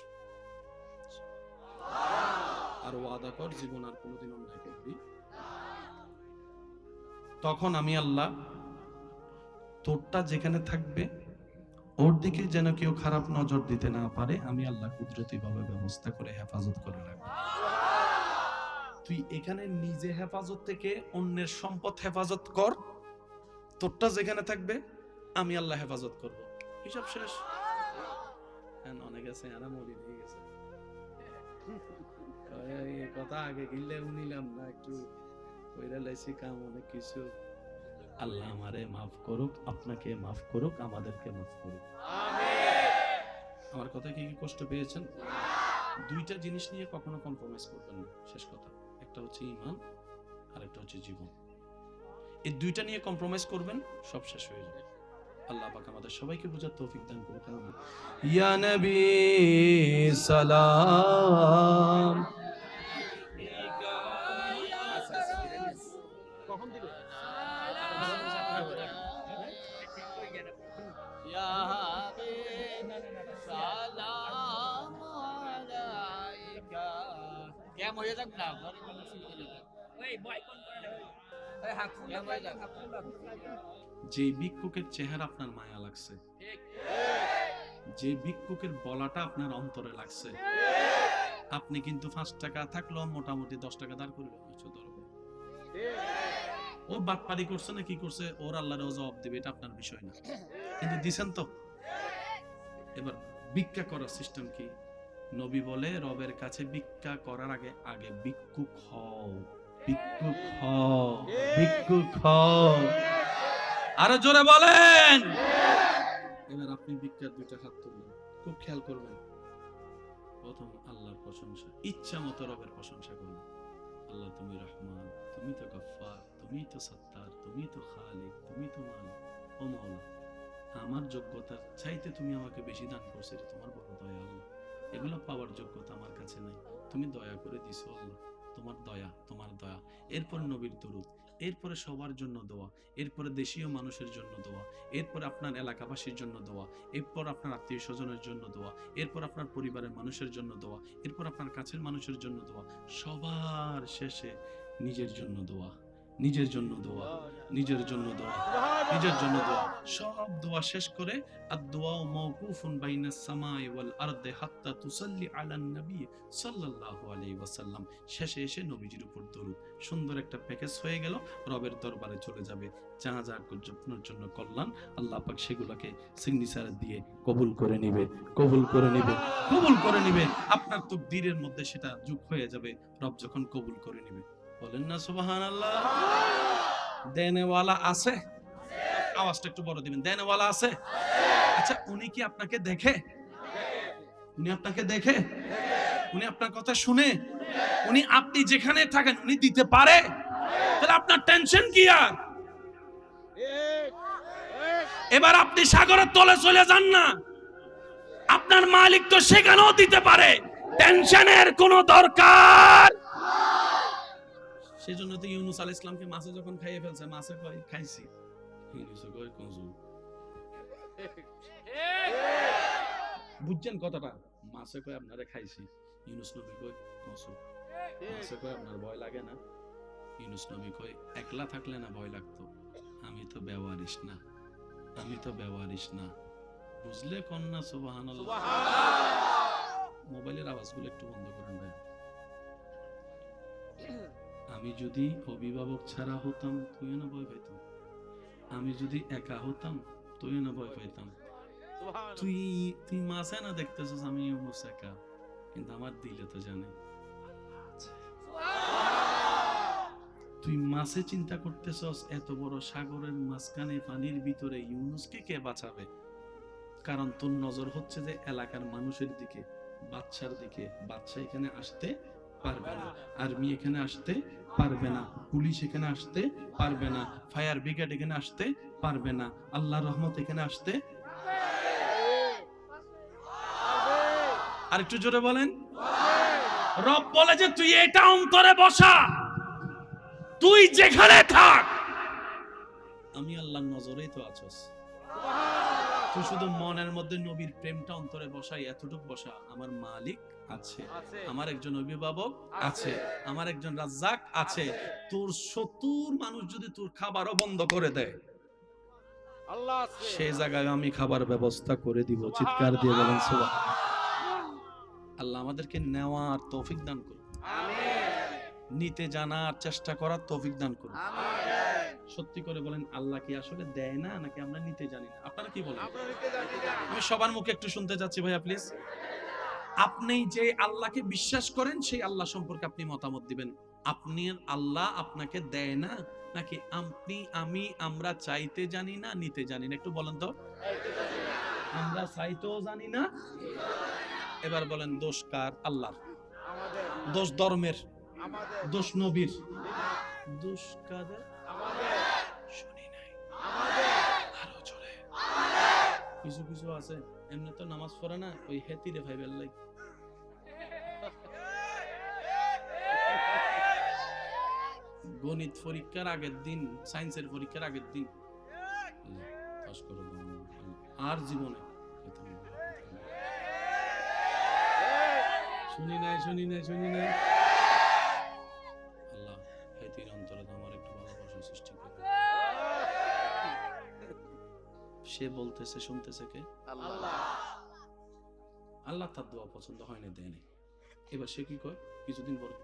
আর ওয়াদা কর জীবন আর কোনোদিন অন্যায় করবি। তখন আমি আল্লাহ তোরটা যেখানে থাকবে ওর দিকে যেন কেউ খারাপ নজর দিতে না পারে, আমি আল্লাহ কুদরতি ভাবে ব্যবস্থা করে হেফাজত করে রাখবো। তুই এখানে নিজে হেফাজত থেকে অন্যের সম্পদ হেফাজত কর, তোরটা যেখানে থাকবে আমি আল্লাহ হেফাজত করব। হিসাব শেষ। অনেক আছে আরা মরি হয়ে গেছে, কথা আগে গিললে উনিলাম না একটু কইরা লাইছি কাম অনেক কিছু। আল্লাহ আমারে মাফ করুক, আপনাকে মাফ করুক, আমাদেরকে মাফ করুক। আমার কথা কি কি কষ্ট পেয়েছেন? দুইটা জিনিস নিয়ে কখনো কম্প্রোমাইজ করবেন না, শেষ কথা। একটা হচ্ছে ঈমান, আর একটা হচ্ছে জীবন। এই দুইটা নিয়ে কম্প্রোমাইজ করবেন, সব শেষ হয়ে যাবে। আল্লাহ পাক আমাদের সবাইকে বোঝার তৌফিক দান করুক। ইয়া নবী সালাম। কখন দিবে? ইয়া হাবিব সালাম আলাইকা। কেমন হয়ে যাক না, ঘরে কোনো শুরু হয়ে যাক। ওই বয় কোন করে ওই হাত ফুলা হয়ে যাক। যে ভিক্ষুকের চেহারা আপনার মায়া লাগছে, যে ভিক্ষুকের বলাটা আপনার অন্তরে লাগছে, আপনি কিন্তু 5 টাকা থাকলেও মোটামুটি 10 টাকা দাঁড় করে ও বাটপারি করছে না কি করছে, ওর আল্লাহর জবাব দিবে, এটা আপনার বিষয় না। কিন্তু দিছেন তো। এবার ভিক্ষা করার সিস্টেম কি? নবী বলে রবের কাছে ভিক্ষা করার আগে আগে ভিক্ষুক হও, ভিক্ষুক হও, ভিক্ষুক হও। আরো জোরে বলেন। এবার আপনি ভিক্ষার দুইটা হাত তুলবেন, খুব খেয়াল করবেন। প্রথম আল্লাহর প্রশংসা, ইচ্ছা মতো রবের প্রশংসা করবেন। আল্লাহ তুমি রহমান, তুমি তো গফফার, তুমি তো সত্তার, তুমি তো খালিক, তুমি তো মালিক। ও মাওলা, আমার যোগ্যতার চাইতে তুমি আমাকে বেশি দান করছো, এটা তোমার বড় দয়া আল্লাহ। এগুলো পাওয়ার যোগ্যতা আমার কাছে নাই, তুমি দয়া করে দিছো আল্লাহ, তোমার দয়া, তোমার দয়া। এরপর নবীর দরুদ, এরপরে সবার জন্য দোয়া, এরপরে দেশীয় মানুষের জন্য দোয়া, এরপর আপনার এলাকাবাসীর জন্য দোয়া, এরপর আপনার আত্মীয় স্বজনের জন্য দোয়া, এরপর আপনার পরিবারের মানুষের জন্য দোয়া, এরপর আপনার কাছের মানুষের জন্য দোয়া, সবার শেষে নিজের জন্য দোয়া, নিজের জন্য দোয়া, নিজের জন্য দোয়া, নিজের জন্য দোয়া। সব দোয়া শেষ করে আদ-দুআ মাওকুফুন বাইনাস সামাই ওয়াল আরদি হাত্তা তুসাল্লি আলান নবী সাল্লাল্লাহু আলাইহি ওয়াসাল্লাম। শেষে এসে নবীজির উপর দরুদ। সুন্দর একটা প্যাকেজ হয়ে গেল, রবের দরবারে চলে যাবে। যা যা আপনার জন্য কল্যাণ, আল্লাহ পাক সেগুলোকে সিগনেচার দিয়ে কবুল করে নেবে, কবুল করে নেবে, কবুল করে নেবে। আপনার তাকদীরের মধ্যে সেটা যোগ হয়ে যাবে রব যখন কবুল করে নেবে। বলেন না সুবহানাল্লাহ। দেনেওয়ালা আছে? আওয়াজটা একটু বড় দিবেন। দেনেওয়ালা আছে? আচ্ছা, উনি কি আপনাকে দেখে? উনি আপনাকে দেখে? উনি আপনার কথা শুনে? উনি আপনি যেখানে থাকেন উনি দিতে পারে? তাহলে আপনার টেনশন কি? আর এবার আপনি সাগরের তলে চলে যান না, আপনার মালিক তো সেখানেও দিতে পারে, টেনশনের কোনো দরকার। সেজন্য তো ইউনূস আলাইহিস সালামকে মাছে যখন খাইয়ে ফেলছে, মাছে কয় খাইছি, ইউনূসে কয় কজু। বুঝছেন কথাটা? মাছে কয় আপনারে খাইছি, ইউনূস নবী কয় কজু। মাছে কয় আপনার ভয় লাগে না? ইউনূস নবী কয় একলা থাকলে না ভয় লাগতো, আমি তো বেওয়ারিশ না, আমি তো বেওয়ারিশ না। বুঝলে কন্যা? সুবহানাল্লাহ। মোবাইলের আওয়াজগুলো একটু বন্ধ করেন ভাই। আমি যদি অভিভাবক ছাড়া হতাম তুইও না ভয় পাইতাম, আমি যদি একা হতাম তুইও না ভয় পাইতাম। তুই তুই মাসে না দেখতেছিস আমি ইউনূস একা, কিন্তু আমার দিলে তো জানে। তুই মাসে চিন্তা করতেছস, এত বড় সাগরের মাঝখানে পানির ভিতরে ইউনূসকে কে বাঁচাবে? কারণ তোর নজর হচ্ছে যে এলাকার মানুষের দিকে, বাচ্চার দিকে। বাচ্চা এখানে আসতে পারবে না, আর্মি এখানে আসতে পারবে না, পুলিশ এখানে আসতে পারবে না, ফায়ার ব্রিগেড এখানে আসতে পারবে না, আল্লাহর রহমত এখানে আসতে। আর একটু জোরে বলেন। রব বলে যে তুই এটা অন্তরে বসা, তুই যেখানে থাক আমি আল্লাহর নজরেই তো আছস। তুই শুধু মনের মধ্যে নবীর প্রেমটা অন্তরে বসাই, এতটুকু বসা, আমার মালিক আছে, আমার একজন অভিভাবক আছে, আমার একজন রাজ্জাক আছে। তোর 70 মানুষ যদি তোর খাবারও বন্ধ করে দেয়, আল্লাহ আছে, সেই জায়গায় আমি খাবার ব্যবস্থা করে দিব। চিৎকার দিয়ে বলেন সুবহানাল্লাহ। আল্লাহ আমাদেরকে নেওয়ার তৌফিক দান করুন, আমিন। নিতে জানার চেষ্টা করার তৌফিক দান করুন, আমিন। সত্যি করে বলেন, আল্লাহ কি আসলে দেয় না নাকি আমরা নিতে জানি না? আপনারা কি বলেন? আমি সবার মুখে একটু শুনতে চাচ্ছি ভাইয়া প্লিজ। আপনি যে আল্লাহকে বিশ্বাস করেন সেই আল্লাহ সম্পর্কে আপনি মতামত দিবেন। আপনি আল্লাহ আপনাকে দেয় না, নাকি আমরা চাইতে জানি না, নিতে জানি না? একটু বলেন তো। আমরা চাইতেও জানি না। এবার বলেন দোষ কার? আল্লাহর। দোষ ধর্মের? দোষ নবীর? দোষ কাদের? শুনি নাই, আরো জোরে। কিছু কিছু আছে এমনি তো নামাজ পড়ে না, ওই হেতিরে ভাইবেল লাই। গণিত পরীক্ষার আগের দিন, সায়েন্সের পরীক্ষার আগের দিন পাস করে আর জীবনে শুনি নাই। আল্লাহ হেতির অন্তরে আমার একটু ভালোবাসা সৃষ্টি করে। সে বলতেছে, শুনতেছে কে? আল্লাহ তার দোয়া পছন্দ হয় না, দেয় নাই। এবার সে কি কয় কিছুদিন পরে,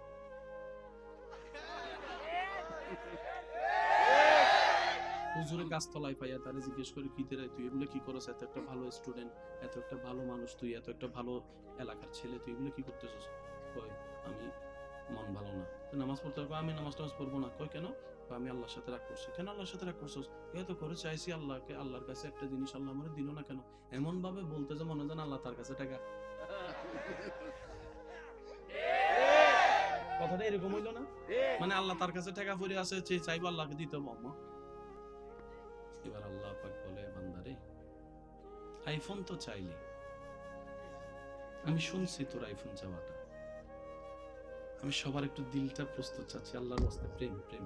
হুজুরে গাছতলায় পাইয়া তারে জিজ্ঞেস করে, কি রে তুই এগুলো কি করছ? এত একটা ভালো স্টুডেন্ট, এত একটা ভালো মানুষ, তুই এত একটা ভালো এলাকার ছেলে, তুই এগুলো কি করতেছিস? কয় আমি মন ভালো না, নামাজ পড়তে হবে। আমি নামাজ পড়বো না। কয় কেন? আমি আল্লাহর সাথে রাগ করছি। কেন আল্লাহর সাথে রাগ করছিস? এত করে চাইছি আল্লাহকে, আল্লাহর কাছে একটা জিনিস, আল্লাহ আমার দিল না কেন? এমন ভাবে বলতে যে মনে হয় আল্লাহ তার কাছে টাকা। কথাটা এরকম হইলো না? মানে আল্লাহ তার কাছে টাকা পড়ে আছে, চাইবো আল্লাহকে দিতে হবে। এবার আল্লাহ পাক বলে, বান্দারে আইফোন তো চাইলি, আমি শুনছি তোর আইফোন চাওয়াটা, আমি সবার একটু দিলটা প্রস্তুত চাচ্ছি, আল্লাহর রাস্তে প্রেম প্রেম।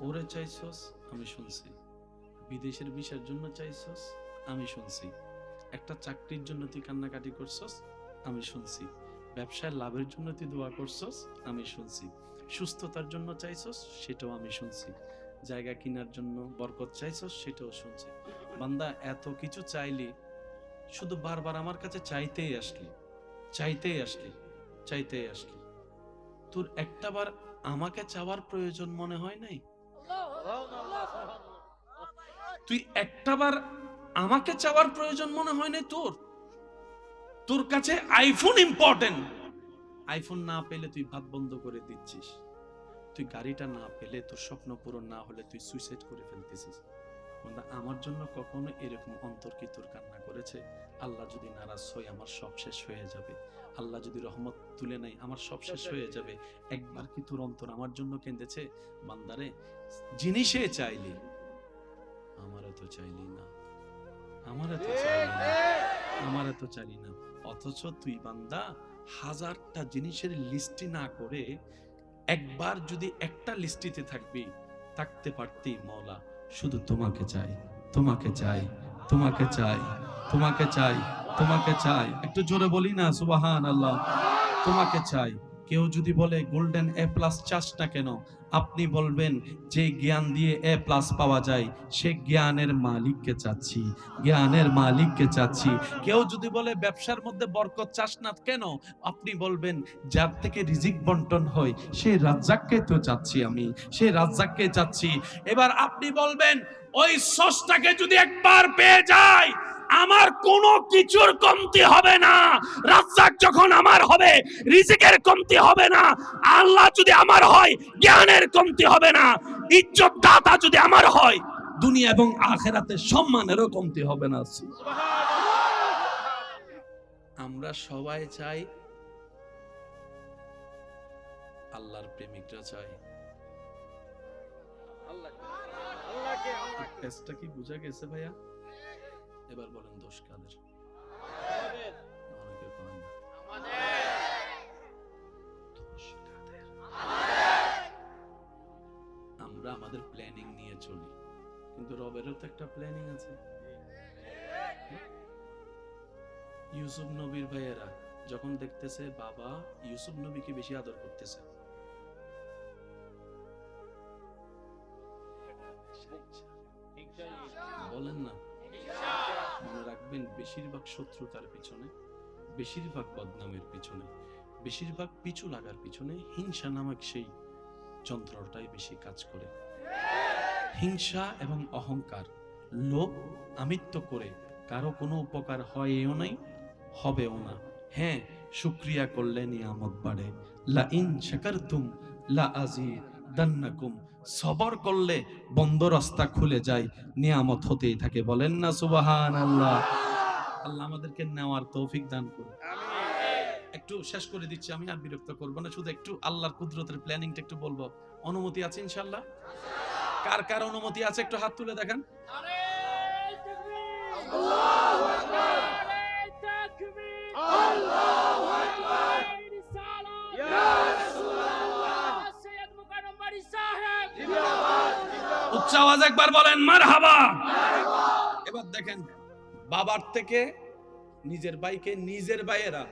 ওরে চাইছস, আমি শুনছি। বিদেশের ভিসার জন্য চাইছস, আমি শুনছি। একটা চাকরির জন্য তুই কান্নাকাটি করছস, আমি শুনছি। ব্যবসায় লাভের জন্য তুই দোয়া করছস, আমি শুনছি। সুস্থতার জন্য চাইছস, সেটাও আমি শুনছি। জায়গা কেনার জন্য বরকত চাইছস, সেটাও শুনছি। বান্দা এত কিছু চাইলি, শুধু বারবার আমার কাছে চাইতেই আসলি। তোর একটাবার আমাকে চাওয়ার প্রয়োজন মনে হয় নাই? তুই একটাবার আমাকে চাওয়ার প্রয়োজন মনে হয় নাই তোর? তোর কাছে আইফোন ইম্পর্টেন্ট। আইফোন না পেলে তুই ভাত বন্ধ করে দিচ্ছিস। তুই গাড়িটা না পেলে, তোর স্বপ্ন পূরণ না হলে তুই সুইসাইড করে ফেলতেছিস। আমার জন্য কখনো এরকম অন্তর কি তোর কান্না করেছে? আল্লাহ যদি নারাজ হয়, আমার সব শেষ হয়ে যাবে। আল্লাহ যদি রহমত তুলে নাই, আমার সব শেষ হয়ে যাবে। একবার কি তোর অন্তর আমার জন্য কেঁদেছে? বান্দারে জিনিসে চাইলি, আমারও তো চাইলি না, অথচ তুই বান্দা হাজারটা জিনিসের লিস্টি না করে একবার যদি একটা লিস্টিতে থাকতে পারতি, মওলা শুধু তোমাকে চাই। একটু জোরে বলি না সুবহানাল্লাহ। তোমাকে চাই। কেউ যদি বলে গোল্ডেন এ প্লাস চাস না কেন, আপনি বলবেন যে জ্ঞান দিয়ে এ প্লাস পাওয়া যায়, সে জ্ঞানের মালিককে চাচ্ছি। কেউ যদি বলে ব্যবসার মধ্যে বরকত চাস না কেন, আপনি বলবেন যার থেকে রিজিক বন্টন হয়, সেই রাজ্জাককে তো চাচ্ছি আমি, এবার আপনি বলবেন ওই স্রষ্টাকে যদি একবার পেয়ে যায়, আমার কোনো কিছুর কমতি হবে না। রাজ্জাক যখন আমার হবে, রিজিকের কমতি হবে না। আল্লাহ যদি আমার হয়, জ্ঞানের কমতি হবে না। ইজ্জত দাতা যদি আমার হয়, দুনিয়া এবং আখিরাতে সম্মানেরও কমতি হবে না। আমরা সবাই চাই, আল্লাহর প্রেমিকরা চাই। কেসটা কি বুঝা গেছে ভাইয়া? এবার বলেন দোষ কাদের? অনেকে পায় না। আমরা আমাদের প্ল্যানিং নিয়ে চলি, কিন্তু রবেরও তো একটা প্ল্যানিং আছে। ইউসুফ নবীর ভাইয়েরা যখন দেখতেছে বাবা ইউসুফ নবীকে বেশি আদর করতেছে, বলেন না, মনে রাখবেন বেশিরভাগ শত্রুতার পিছনে, বেশিরভাগ বদনামের পিছনে, বেশিরভাগ পিছু লাগার পিছনে হিংসা নামক সেই যন্ত্রটাই বেশি কাজ করে। হিংসা এবং অহংকার, লোভ, আমিত্ব করে কারো কোনো উপকার হয়ও নাই, হবেও না। হ্যাঁ, শুকরিয়া করলে নিয়ামত বাড়ে। লা ইন শাকারতুম লা আযীদান্নাকুম, সবর করলে বন্ধ রাস্তা খুলে যায়, নিয়ামত হতেই থাকে। বলেন না সুবহানাল্লাহ। আল্লাহ আমাদেরকে নেওয়ার তৌফিক দান করুন। একটু শেষ করে দিচ্ছি, আমি আর বিরক্ত করব না, শুধু একটু আল্লাহর কুদরতের প্ল্যানিংটা একটু বলবো। অনুমতি আছে ইনশাআল্লাহ? কার কার অনুমতি আছে একটু হাত তুলে দেখান। উচ্চ আওয়াজ একবার বলেন মারহাবা। এবার দেখেন, বাবার থেকে নিজের ভাইকে, নিজের ভাইয়েরা,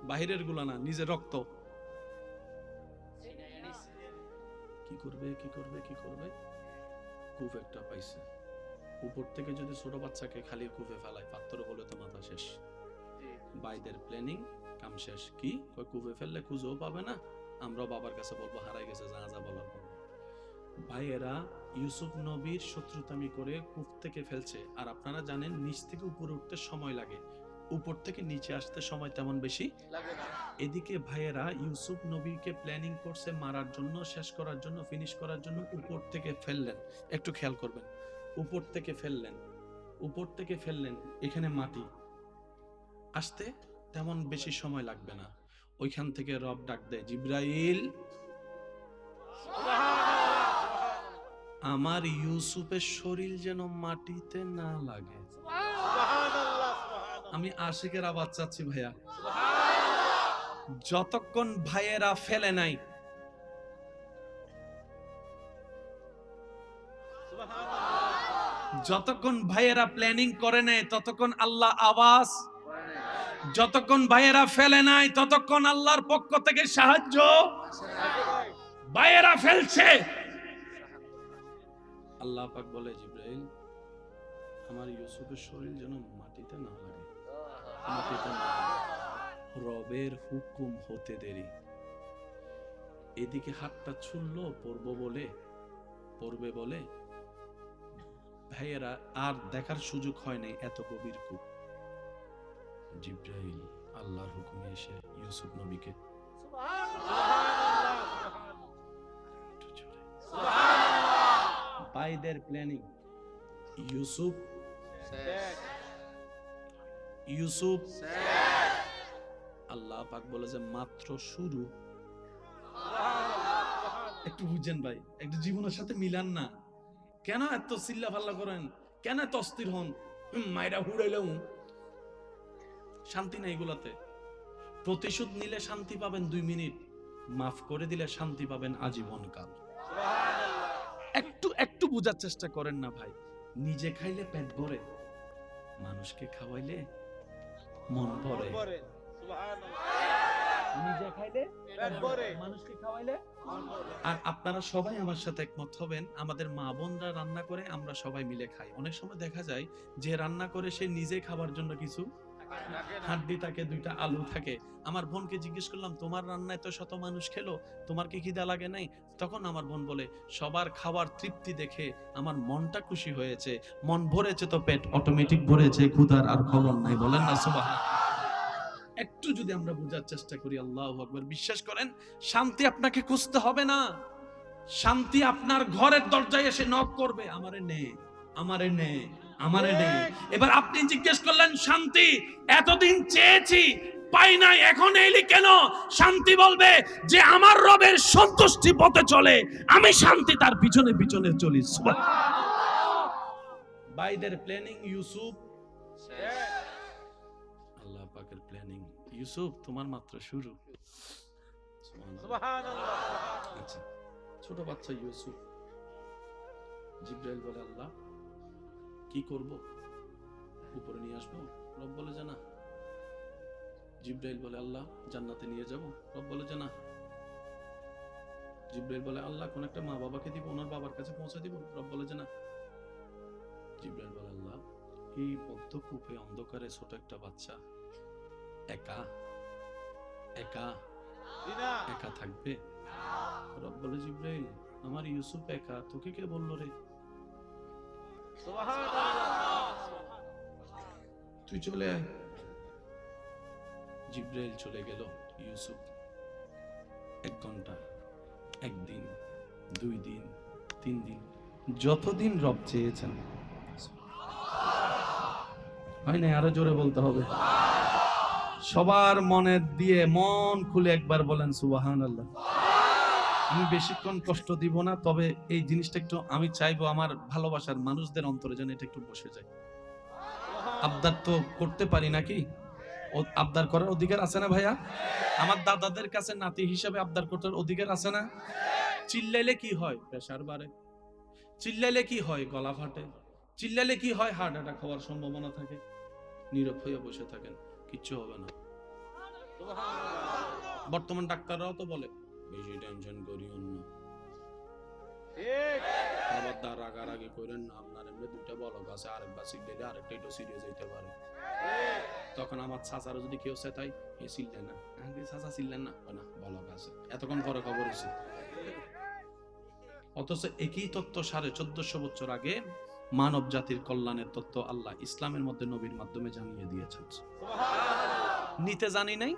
বাহিরের গুলা না, নিজের রক্ত, কি করবে কি করবে কি করবে, কূপ একটা পাইছে, উপর থেকে যদি ছোট বাচ্চাকে খালি কূপে ফেলায়, পাত্র হলে তো মাথা শেষ। ভাইদের প্ল্যানিং কাম শেষ। কি কূপে ফেললে খুঁজেও পাবে না, আমরাও বাবার কাছে বলবো হারাই গেছে, যা যা বলার বলবো। ভাইয়েরা ইউসুফ নবীর শত্রুতামি করে কূপ থেকে ফেলছে, আর আপনারা জানেন নিচ থেকে উপরে উঠতে সময় লাগে, উপর থেকে নিচে আসতে সময় তেমন বেশি লাগে না। এদিকে ভাইয়েরা ইউসুফ নবীকে প্ল্যানিং করছে মারার জন্য, শেষ করার জন্য, ফিনিশ করার জন্য, উপর থেকে ফেললেন। একটু খেয়াল করবেন, উপর থেকে ফেললেন, উপর থেকে ফেললেন, এখানে মাটি আসতে তেমন বেশি সময় লাগবে না। ওইখান থেকে রব ডাক দেয়, জিব্রাইল, আমার ইউসুফের শরীর যেন মাটিতে না লাগে। আমি আশিকের আওয়াজ চাচ্ছি ভাইয়া, যতক্ষণ ভাইয়েরা ফেলে নাই, যতক্ষণ ভাইয়েরা প্ল্যানিং করে নাই, ততক্ষণ আল্লাহ আওয়াজ, যতক্ষণ ভাইয়েরা ফেলে নাই, ততক্ষণ আল্লাহর পক্ষ থেকে সাহায্য। ভাইয়েরা ফেলছে, আল্লাহ পাক বলে, জিব্রাইল, আমার ইউসুফের শরীর যেন মাটিতে না লাগে, মাটিতে না লাগে। রবের হুকুম হতে দেরি। এদিকে হাতটা ছুড়লো পড়বে বলে ভাইয়েরা আর দেখার সুযোগ হয় নাই, এত গভীর কূপ। জিব্রাইল আল্লাহর হুকুমে এসে ইউসুফ নবীকে, ভাইদের প্ল্যানিং, ইউসুফ আল্লাহ পাক বলে যে মাত্র শুরু। একটু বুঝছেন ভাই, একটু জীবনের সাথে মিলান না। কেন এত চিল্লা ফাল্লা করেন, কেন এত অস্থির হন, মাইরা হুড়াইলেও শান্তি নাই এগুলাতে। প্রতিশোধ নিলে শান্তি পাবেন 2 মিনিট, মাফ করে দিলে শান্তি পাবেন আজীবন কাল। একটু একটু বুঝার চেষ্টা করেন না ভাই। নিজে খাইলে পেট ভরে, মানুষকে খাওয়াইলে মন ভরে। নিজে খাইলে পেট ভরে, মানুষকে খাওয়াইলে মন ভরে। আর আপনারা সবাই আমার সাথে একমত হবেন, আমাদের মা বোনরা রান্না করে আমরা সবাই মিলে খাই। অনেক সময় দেখা যায় যে রান্না করে সে নিজে খাবার জন্য কিছু হাড্ডি থাকে, 2টা আলু থাকে। আমার বোনকে জিজ্ঞেস করলাম, তোমার রান্নায় তো শত মানুষ খেলো, তোমার কি খিদা লাগে নাই? তখন আমার বোন বলে, সবার খাবার তৃপ্তি দেখে আমার মনটা খুশি হয়েছে, মন ভরেছে তো পেট অটোমেটিক ভরেছে, ক্ষুধার আর খবর নাই। বলেন না সুবহানাল্লাহ। একটু যদি আমরা বোঝার চেষ্টা করি, আল্লাহু আকবার, বিশ্বাস করেন শান্তি আপনাকে খুঁজতে হবে না, শান্তি আপনার ঘরের দরজায় এসে নক করবে, আমারে নে, আমারে নে, আমারে নে। এবার আপনি জিজ্ঞেস করলেন, শান্তি এতদিন চেয়েছি পাই নাই, এখন এলি কেন? শান্তি বলবে যে আমার রবের সন্তুষ্টি পথে চলে, আমি শান্তি তার পিছনে পিছনে চলি। ভাইদের প্ল্যানিং ইউসুফ, আল্লাহ পাকের প্ল্যানিং ইউসুফ তোমার মাত্র শুরু। সুবহানাল্লাহ। আচ্ছা, ছোট বাচ্চা ইউসুফ, জিব্রাইল বলে, আল্লাহ কি করব, উপরে নিয়ে আসবো? রব বলে যে না। জিব্রাইল বলে, আল্লাহ জান্নাতে নিয়ে যাব? রব বলে যে না। জিব্রাইল বলে, আল্লাহ কোন একটা মা বাবাকে দিব, ওনার বাবার কাছে পৌঁছে দিব? রব বলে যে না। জিব্রাইল বলে, আল্লাহ এই বদ্ধ কূপে অন্ধকারে ছোট একটা বাচ্চা একা একা একা থাকবে? রব বলে, জিব্রাইল আমার ইউসুফ একা, তোকে কে বললো রে? তুই চলে আয়। জিব্রাইল চলে গেল। ইউসুফ 1 ঘন্টা একদিন, 2 দিন, 3 দিন, যতদিন রব চেয়েছেন। হয় না? আরো জোরে বলতে হবে। সবার মনে দিয়ে মন খুলে একবার বলেন সুবহানাল্লাহ। আমি বেশিক্ষণ কষ্ট দিব না, তবে এই জিনিসটা একটু আমি চাইবো আমার ভালোবাসার মানুষদের অন্তরে যেন এটা একটু বসে যায়। আবদার তো করতে পারি নাকি? আবদার করার অধিকার আছে না ভাইয়া? আমার দাদাদের কাছে নাতি হিসাবে আবদার করার অধিকার আছে না? চিল্লাইলে কি হয়? প্রেসার বাড়ে। চিল্লাইলে কি হয়? গলা ফাটে। চিল্লাইলে কি হয়? হার্ট অ্যাটাক হওয়ার সম্ভাবনা থাকে। নীরব হয়ে বসে থাকেন, কিচ্ছু হবে না। বর্তমান ডাক্তাররাও তো বলে বেশি টেনশন করিও না, খবরদার রাগারাগি করেন না, আপনার এমনি 2টা বলক আছে, আরেকবার চিল্লাইলে আরেকটা একটু সিরিয়াস হইতে পারে। তখন আমার চাচারও যদি কেউ চেতাই, এ চিল্লেন না, চাচা চিল্লেন না, না বলক আছে, এতক্ষণ পরে খবর হয়েছে। অথচ একই তত্ত্ব 1450 বছর আগে মানব জাতির কল্যাণের তত্ত্ব আল্লাহ ইসলামের মধ্যে নবীর মাধ্যমে জানিয়ে দিয়েছেন। নিতে জানি নাই,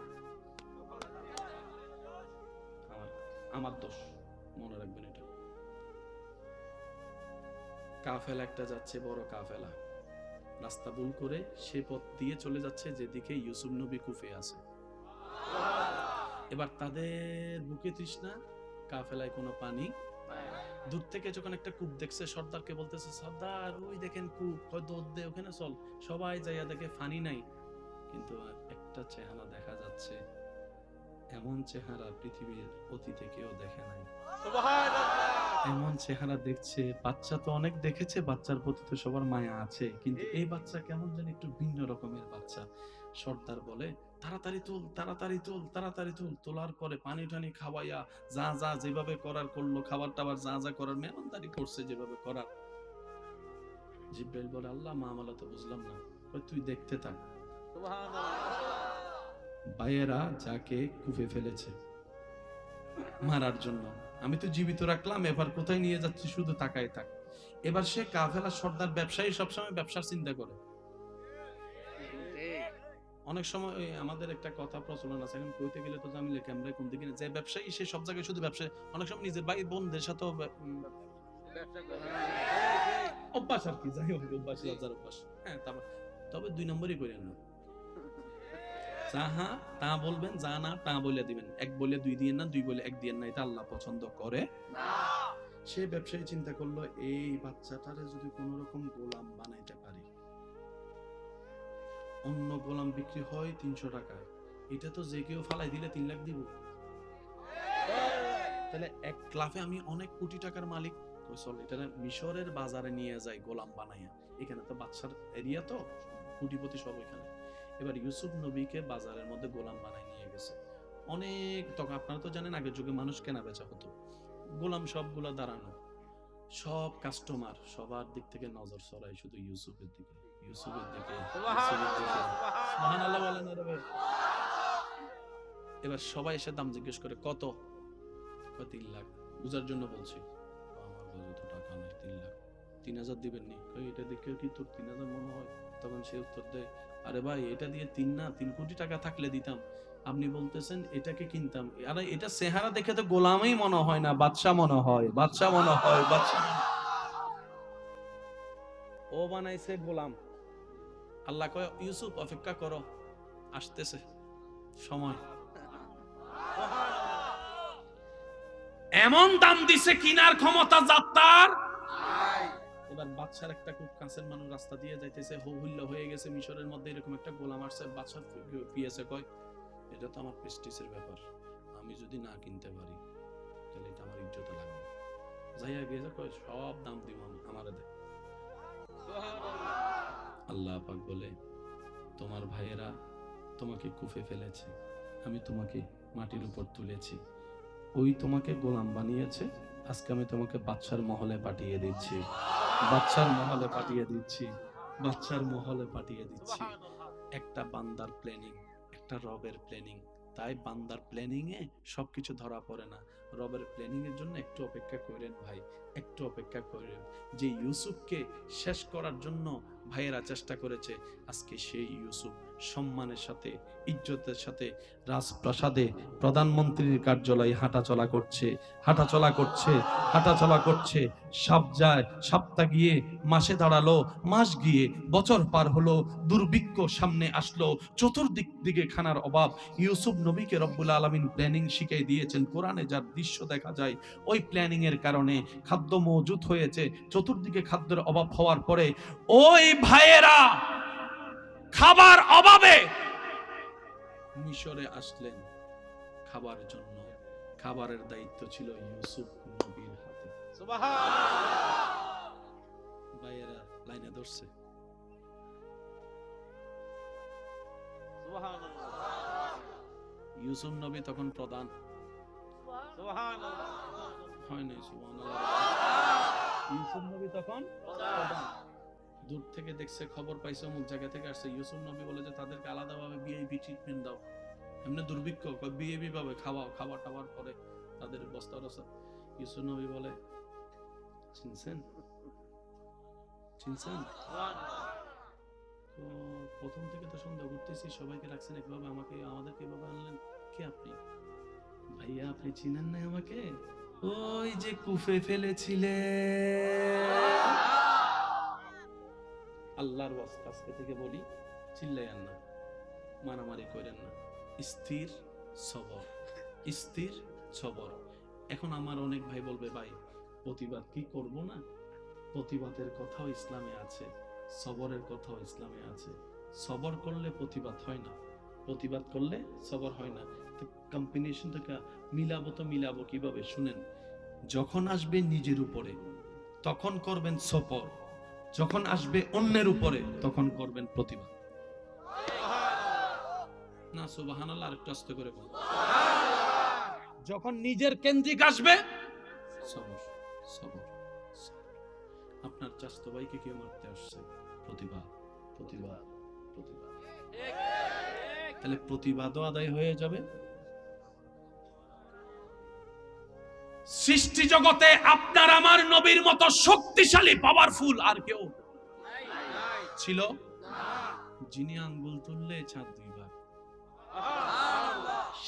আমার দোষ, মনে রাখবেন এটা। কাফেলা একটা যাচ্ছে, বড় কাফেলা, রাস্তা ভুল করে সে পথ দিয়ে চলে যাচ্ছে যেদিকে ইউসুফ নবী কুফে আছে। এবার তাদের বুকে তৃষ্ণা, কাফেলায় কোনো পানি। দূর থেকে যখন একটা কূপ দেখছে, সর্দারকে বলতেছে, সর্দার ওই দেখেন কূপ, কয় দৌড় দে ওখানে চল। সবাই যাইয়া দেখে পানি নাই, কিন্তু একটা চেহারা দেখা যাচ্ছে, এমন চেহারা পৃথিবীর অতীতে কেউ দেখে নাই। এমন চেহারা দেখছে, বাচ্চা তো অনেক দেখেছে, বাচ্চার প্রতি তো সবার মায়া আছে, কিন্তু এই বাচ্চা কেমন যেন একটু ভিন্ন রকমের বাচ্চা। সর্দার বলে, তাড়াতাড়ি তুল, তাড়াতাড়ি তুল, তাড়াতাড়ি তুল। তোলার পরে পানি টানি খাওয়াইয়া যা যা যেভাবে করার করলো, খাবার টাবার যা যা করার মেহমানদারি করছে যেভাবে করার। জিব্রাইল বলে, আল্লাহ মামলা তো বুঝলাম না, তুই দেখতে থাক। ভাইয়েরা যাকে কুফে ফেলেছে মারার জন্য, আমি তো জীবিত রাখলাম, এবার কোথায় নিয়ে যাচ্ছি শুধু তাকায় থাক। এবার সে কাফেলা সর্দার, ব্যবসায়ী সবসময় ব্যবসার চিন্তা করে। অনেক সময় আমাদের একটা কথা প্রচলন আছে, এখন কইতে গেলে তো জামিলে ক্যামেরা কোন দিকে, যে ব্যবসায়ী সে সব জায়গায় শুধু ব্যবসা, অনেক সময় নিজের ভাই বোনদের সাথে অভ্যাস আর কি, যাই হোক অভ্যাস, লজ্জার অভ্যাস। হ্যাঁ, তবে 2 নম্বরই করেন না। যা হ্যাঁ তা বলবেন, যা না তা বলে দিবেন। 1 বলে 2 দিয়ে না, 2 বলে 1 দিয়ে না, এটা আল্লাহ পছন্দ করে না। সে ব্যবসায়ী চিন্তা করলো, এই বাচ্চাটারে যদি কোন রকম গোলাম বানাইতে পারি, অন্য গোলাম বিক্রি হয় 300 টাকায়, এটা তো যে কেউ ফালাই দিলে 3 লাখ দিব, তাহলে এক লাফে আমি অনেক কোটি টাকার মালিক। চল এটা মিশরের বাজারে নিয়ে যাই গোলাম বানাইয়া, এখানে তো বাচ্চার এরিয়া, তো কোটিপতি সব এখানে। এবার ইউসুফ নবীকে বাজারের মধ্যে গোলাম বানাই নিয়ে গেছে। অনেক, তখন আপনারা তো জানেন আগের যুগে মানুষ কেনা বেচা হতো, গোলাম সবগুলা দাঁড়ানো, সব কাস্টমার, সবার দিক থেকে নজর সরাই শুধু ইউসুফের দিকে, ইউসুফের দিকে, ইউসুফের দিকে। সুবহানাল্লাহ বলেন না রে। এবার সবাই এসে দাম জিজ্ঞেস করে, কত? 3 লাখ। বুঝার জন্য বলছি, আমার কাছে তো টাকা নাই, 3 লাখ। 3000 দিবেন নি? এটা দেখে কি তোর 3000 মনে হয়? তখন সে উত্তর দেয়, আরে ভাই এটা দিয়ে 3 না 3 কোটি টাকা থাকলে দিতাম, আপনি বলতেছেন এটাকে কিনতাম। আরে এটা চেহারা দেখে তো গোলামই মনে হয় না, বাদশা মনে হয়, বাদশা মনে হয়, বাদশা। ও বানাইছে গোলাম। আল্লাহ কয়, ইউসুফ অপেক্ষা করো, আসতেছে সময়। এমন দাম দিছে, কিনার ক্ষমতা যাত্রার। এবার বাদশার একটা খুব কাছের মানুষ রাস্তা দিয়ে যাইতেছে, হো হুল্লা হয়ে গেছে মিশরের মধ্যে, এরকম একটা গোলাম আসছে। বাদশার পিএসএ কয়, এটা তো আমার প্রেস্টিজের ব্যাপার, আমি যদি না কিনতে পারি তাহলে এটা আমার ইজ্জতে লাগবে। যাইয়া গেছে, কয় সব দাম দিব, আমারে দে। আল্লাহ পাক বলে, তোমার ভাইয়েরা তোমাকে কুফে ফেলেছে, আমি তোমাকে মাটির উপর তুলেছি, ওই তোমাকে গোলাম বানিয়েছে, আজকে আমি তোমাকে বাদশার মহলে পাঠিয়ে দিচ্ছি, বাদশার মহলে পাঠিয়ে দিচ্ছি, বাদশার মহলে পাঠিয়ে দিচ্ছি। একটা বান্দার প্ল্যানিং, একটা রবের প্ল্যানিং। তাই বান্দার প্ল্যানিং এ সবকিছু ধরা পড়ে না, রবের প্ল্যানিং এর জন্য একটু অপেক্ষা করেন ভাই, একটু অপেক্ষা করেন। যে ইউসুফকে শেষ করার জন্য ভাইয়েরা চেষ্টা করেছে, আজকে সেই ইউসুফ সম্মানের সাথে, ইজ্জতের সাথে রাজপ্রাসাদে প্রধানমন্ত্রীর কার্যালয়ে হাঁটাচলা করছে, হাঁটাচলা করছে, হাঁটাচলা করছে। সপ্তাহ গিয়ে মাসে দাঁড়ালো, মাস গিয়ে বছর পার হলো, দুর্ভিক্ষ সামনে আসলো, চতুর্দিক দিকে খানার অভাব। ইউসুফ নবীকে রব্বুল আলামিন প্ল্যানিং শিখিয়ে দিয়েছেন। কোরআনে যার দৃশ্য দেখা যায়, ওই প্ল্যানিং এর কারণে খাদ্য মজুদ হয়েছে। চতুর্দিকে খাদ্যের অভাব হওয়ার পরে ওই ভাইয়েরা খাবার অভাবে মিশরে আসলেন খাবার জন্য। খাবারের দায়িত্ব ছিল ইউসুফ নবীর হাতে। সুবহানাল্লাহ। ভাইয়েরা লাইনে ধরছে। সুবহানাল্লাহ। ইউসুফ নবী তখন প্রধান। সুবহানাল্লাহ। হয় নাই সুবহানাল্লাহ। ইউসুফ নবী তখন প্রধান। দূর থেকে দেখছে, খবর পাইছে অমুক জায়গা থেকে আসছে। ইউসুফ নবী বলে যে তাদেরকে আলাদাভাবে ভিআইপি ট্রিটমেন্ট দাও। এমনি দুর্ভিক্ষ, ভিআইপি ভাবে খাওয়াও, খাবার টাবার পরে তাদের বস্তা রসা। ইউসুফ নবী বলে, চিনছেন চিনছেন? তো প্রথম থেকে তো সন্দেহ করতেছি, সবাইকে রাখছেন একভাবে, আমাদেরকে এভাবে আনলেন, কে আপনি? ভাইয়া আপনি চিনেন না আমাকে? ওই যে কুফে ফেলেছিলেন। আল্লাহর ওয়াস্তে আজকে থেকে বলি, চিল্লাইয়েন না, মারামারি করেন না, স্থির সবর, স্থির সবর। এখন আমার অনেক ভাই বলবে, ভাই প্রতিবাদ কি করব না? প্রতিবাদের কথাও ইসলামে আছে, সবরের কথাও ইসলামে আছে। সবর করলে প্রতিবাদ হয় না, প্রতিবাদ করলে সবর হয় না। তো কম্বিনেশনটাকে মিলাবো কিভাবে শুনেন। যখন আসবে নিজের উপরে তখন করবেন সবর, যখন আসবে অন্যের উপরে তখন করবেন প্রতিবাদ। না সুবহানাল্লাহ, আরেকটু আস্তে করে বল। যখন নিজের কেন্দ্রিক আসবে সবর, সবর। আপনার চাচতো ভাইকে কেউ মারতে আসছে, প্রতিবাদ, প্রতিবাদ, প্রতিবাদ। তাহলে প্রতিবাদও আদায় হয়ে যাবে। সৃষ্টি জগতে আপনার আমার নবীর মতো শক্তিশালী পাওয়ারফুল আর কেউ ছিল? যিনি আঙ্গুল তুললে চাঁদ দুই ভাগ।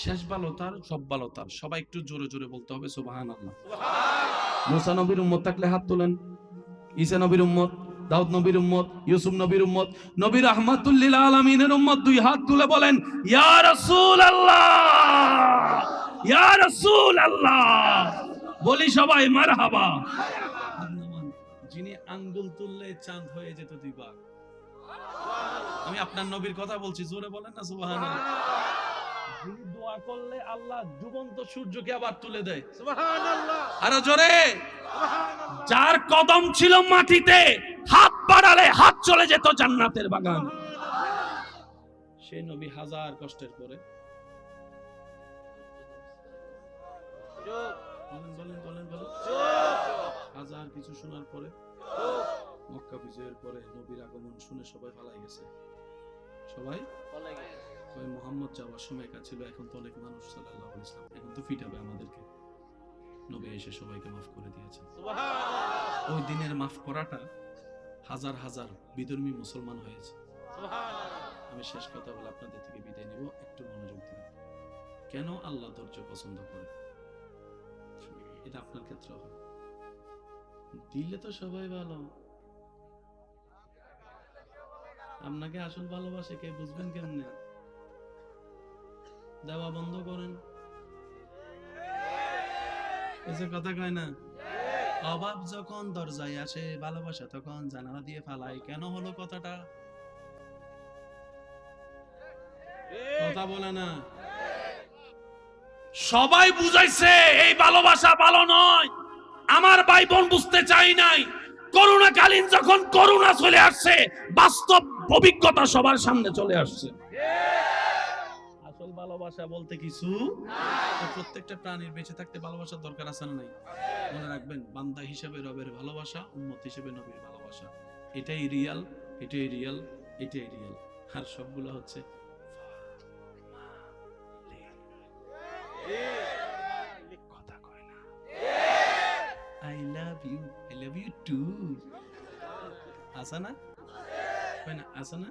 শেষ ভালো তার, সব ভালো তার। সবাই একটু জোরে জোরে বলতে হবে সুবহানাল্লাহ। মুসা নবীর উম্মত থাকলে হাত তোলেন। ঈসা নবীর উম্মত, দাউদ নবীর উম্মত, ইউসুফ নবীর উম্মত, নবী রাহমাতুল লিল আলামিনের উম্মত দুই হাত তুলে বলেন, ইয়া রাসূলুল্লাহ, ইয়া রাসূলুল্লাহ। বলি সবাই মারহাবা। যিনি আঙ্গুল তুললে চাঁদ হয়ে যেত দুই ভাগ। আমি আপনার নবীর কথা বলছি, জোরে বলেন না সুবহানাল্লাহ। যিনি দোয়া করলে আল্লাহ ডুবন্ত সূর্যকে আবার তুলে দেয়, সুবহানাল্লাহ। আরো জোরে। যার কদম ছিল মাটিতে, হাত বাড়ালে হাত চলে যেত জান্নাতের বাগান। সেই নবী হাজার কষ্টের পরে, হাজার কিছু শোনার পরে, মক্কা বিজয়ের পরে নবীর আগমন শুনে সবাই পালাই গেছে। সবাই ওই মুহাম্মদ যাওয়ার সময় ছিল, এখন তো অনেক মানুষ সাল্লাল্লাহু আলাইহি ওয়াসাল্লাম, এখন তো ফিটাবে আমাদেরকে। নবী এসে সবাইকে মাফ করে দিয়েছেন। সুবহানাল্লাহ। ওই দিনের মাফ করাটা হাজার হাজার বিধর্মী মুসলমান হয়েছে। সুবহানাল্লাহ। আমি শেষ কথা বলে আপনাদের থেকে বিদায় নিব, একটু মনোযোগ দিন। কেন আল্লাহ ধৈর্য পছন্দ করে? এটা আপনার ক্ষেত্রে হয়। দিলে তো সবাই ভালো, আপনাকে আসল ভালোবাসে কে বুঝবেন কেমনে? দেওয়া বন্ধ করেন, এসে কথা কয় না। অভাব যখন দরজায় আসে, ভালোবাসা তখন জানালা দিয়ে ফালাই। কেন হলো কথাটা? কথা বলে না। সবাই বুঝাইছে এই ভালোবাসা ভালো নয়, আমার ভাই বোন বুঝতে চাই নাই। করোনাকালীন যখন করোনা চলে আসছে, বাস্তব অভিজ্ঞতা সবার সামনে চলে আসছে। আসল ভালোবাসা বলতে কিছু না। প্রত্যেকটা প্রাণীর বেঁচে থাকতে ভালোবাসার দরকার আছে না নাই? মনে রাখবেন, বান্দা হিসেবে রবের ভালোবাসা, উম্মত হিসেবে নবীর ভালোবাসা, এটাই রিয়াল, এটাই রিয়াল, এটাই রিয়াল। আর সবগুলো হচ্ছে কথা কয় না। I love you too. আসে না? কয় না? আসে না?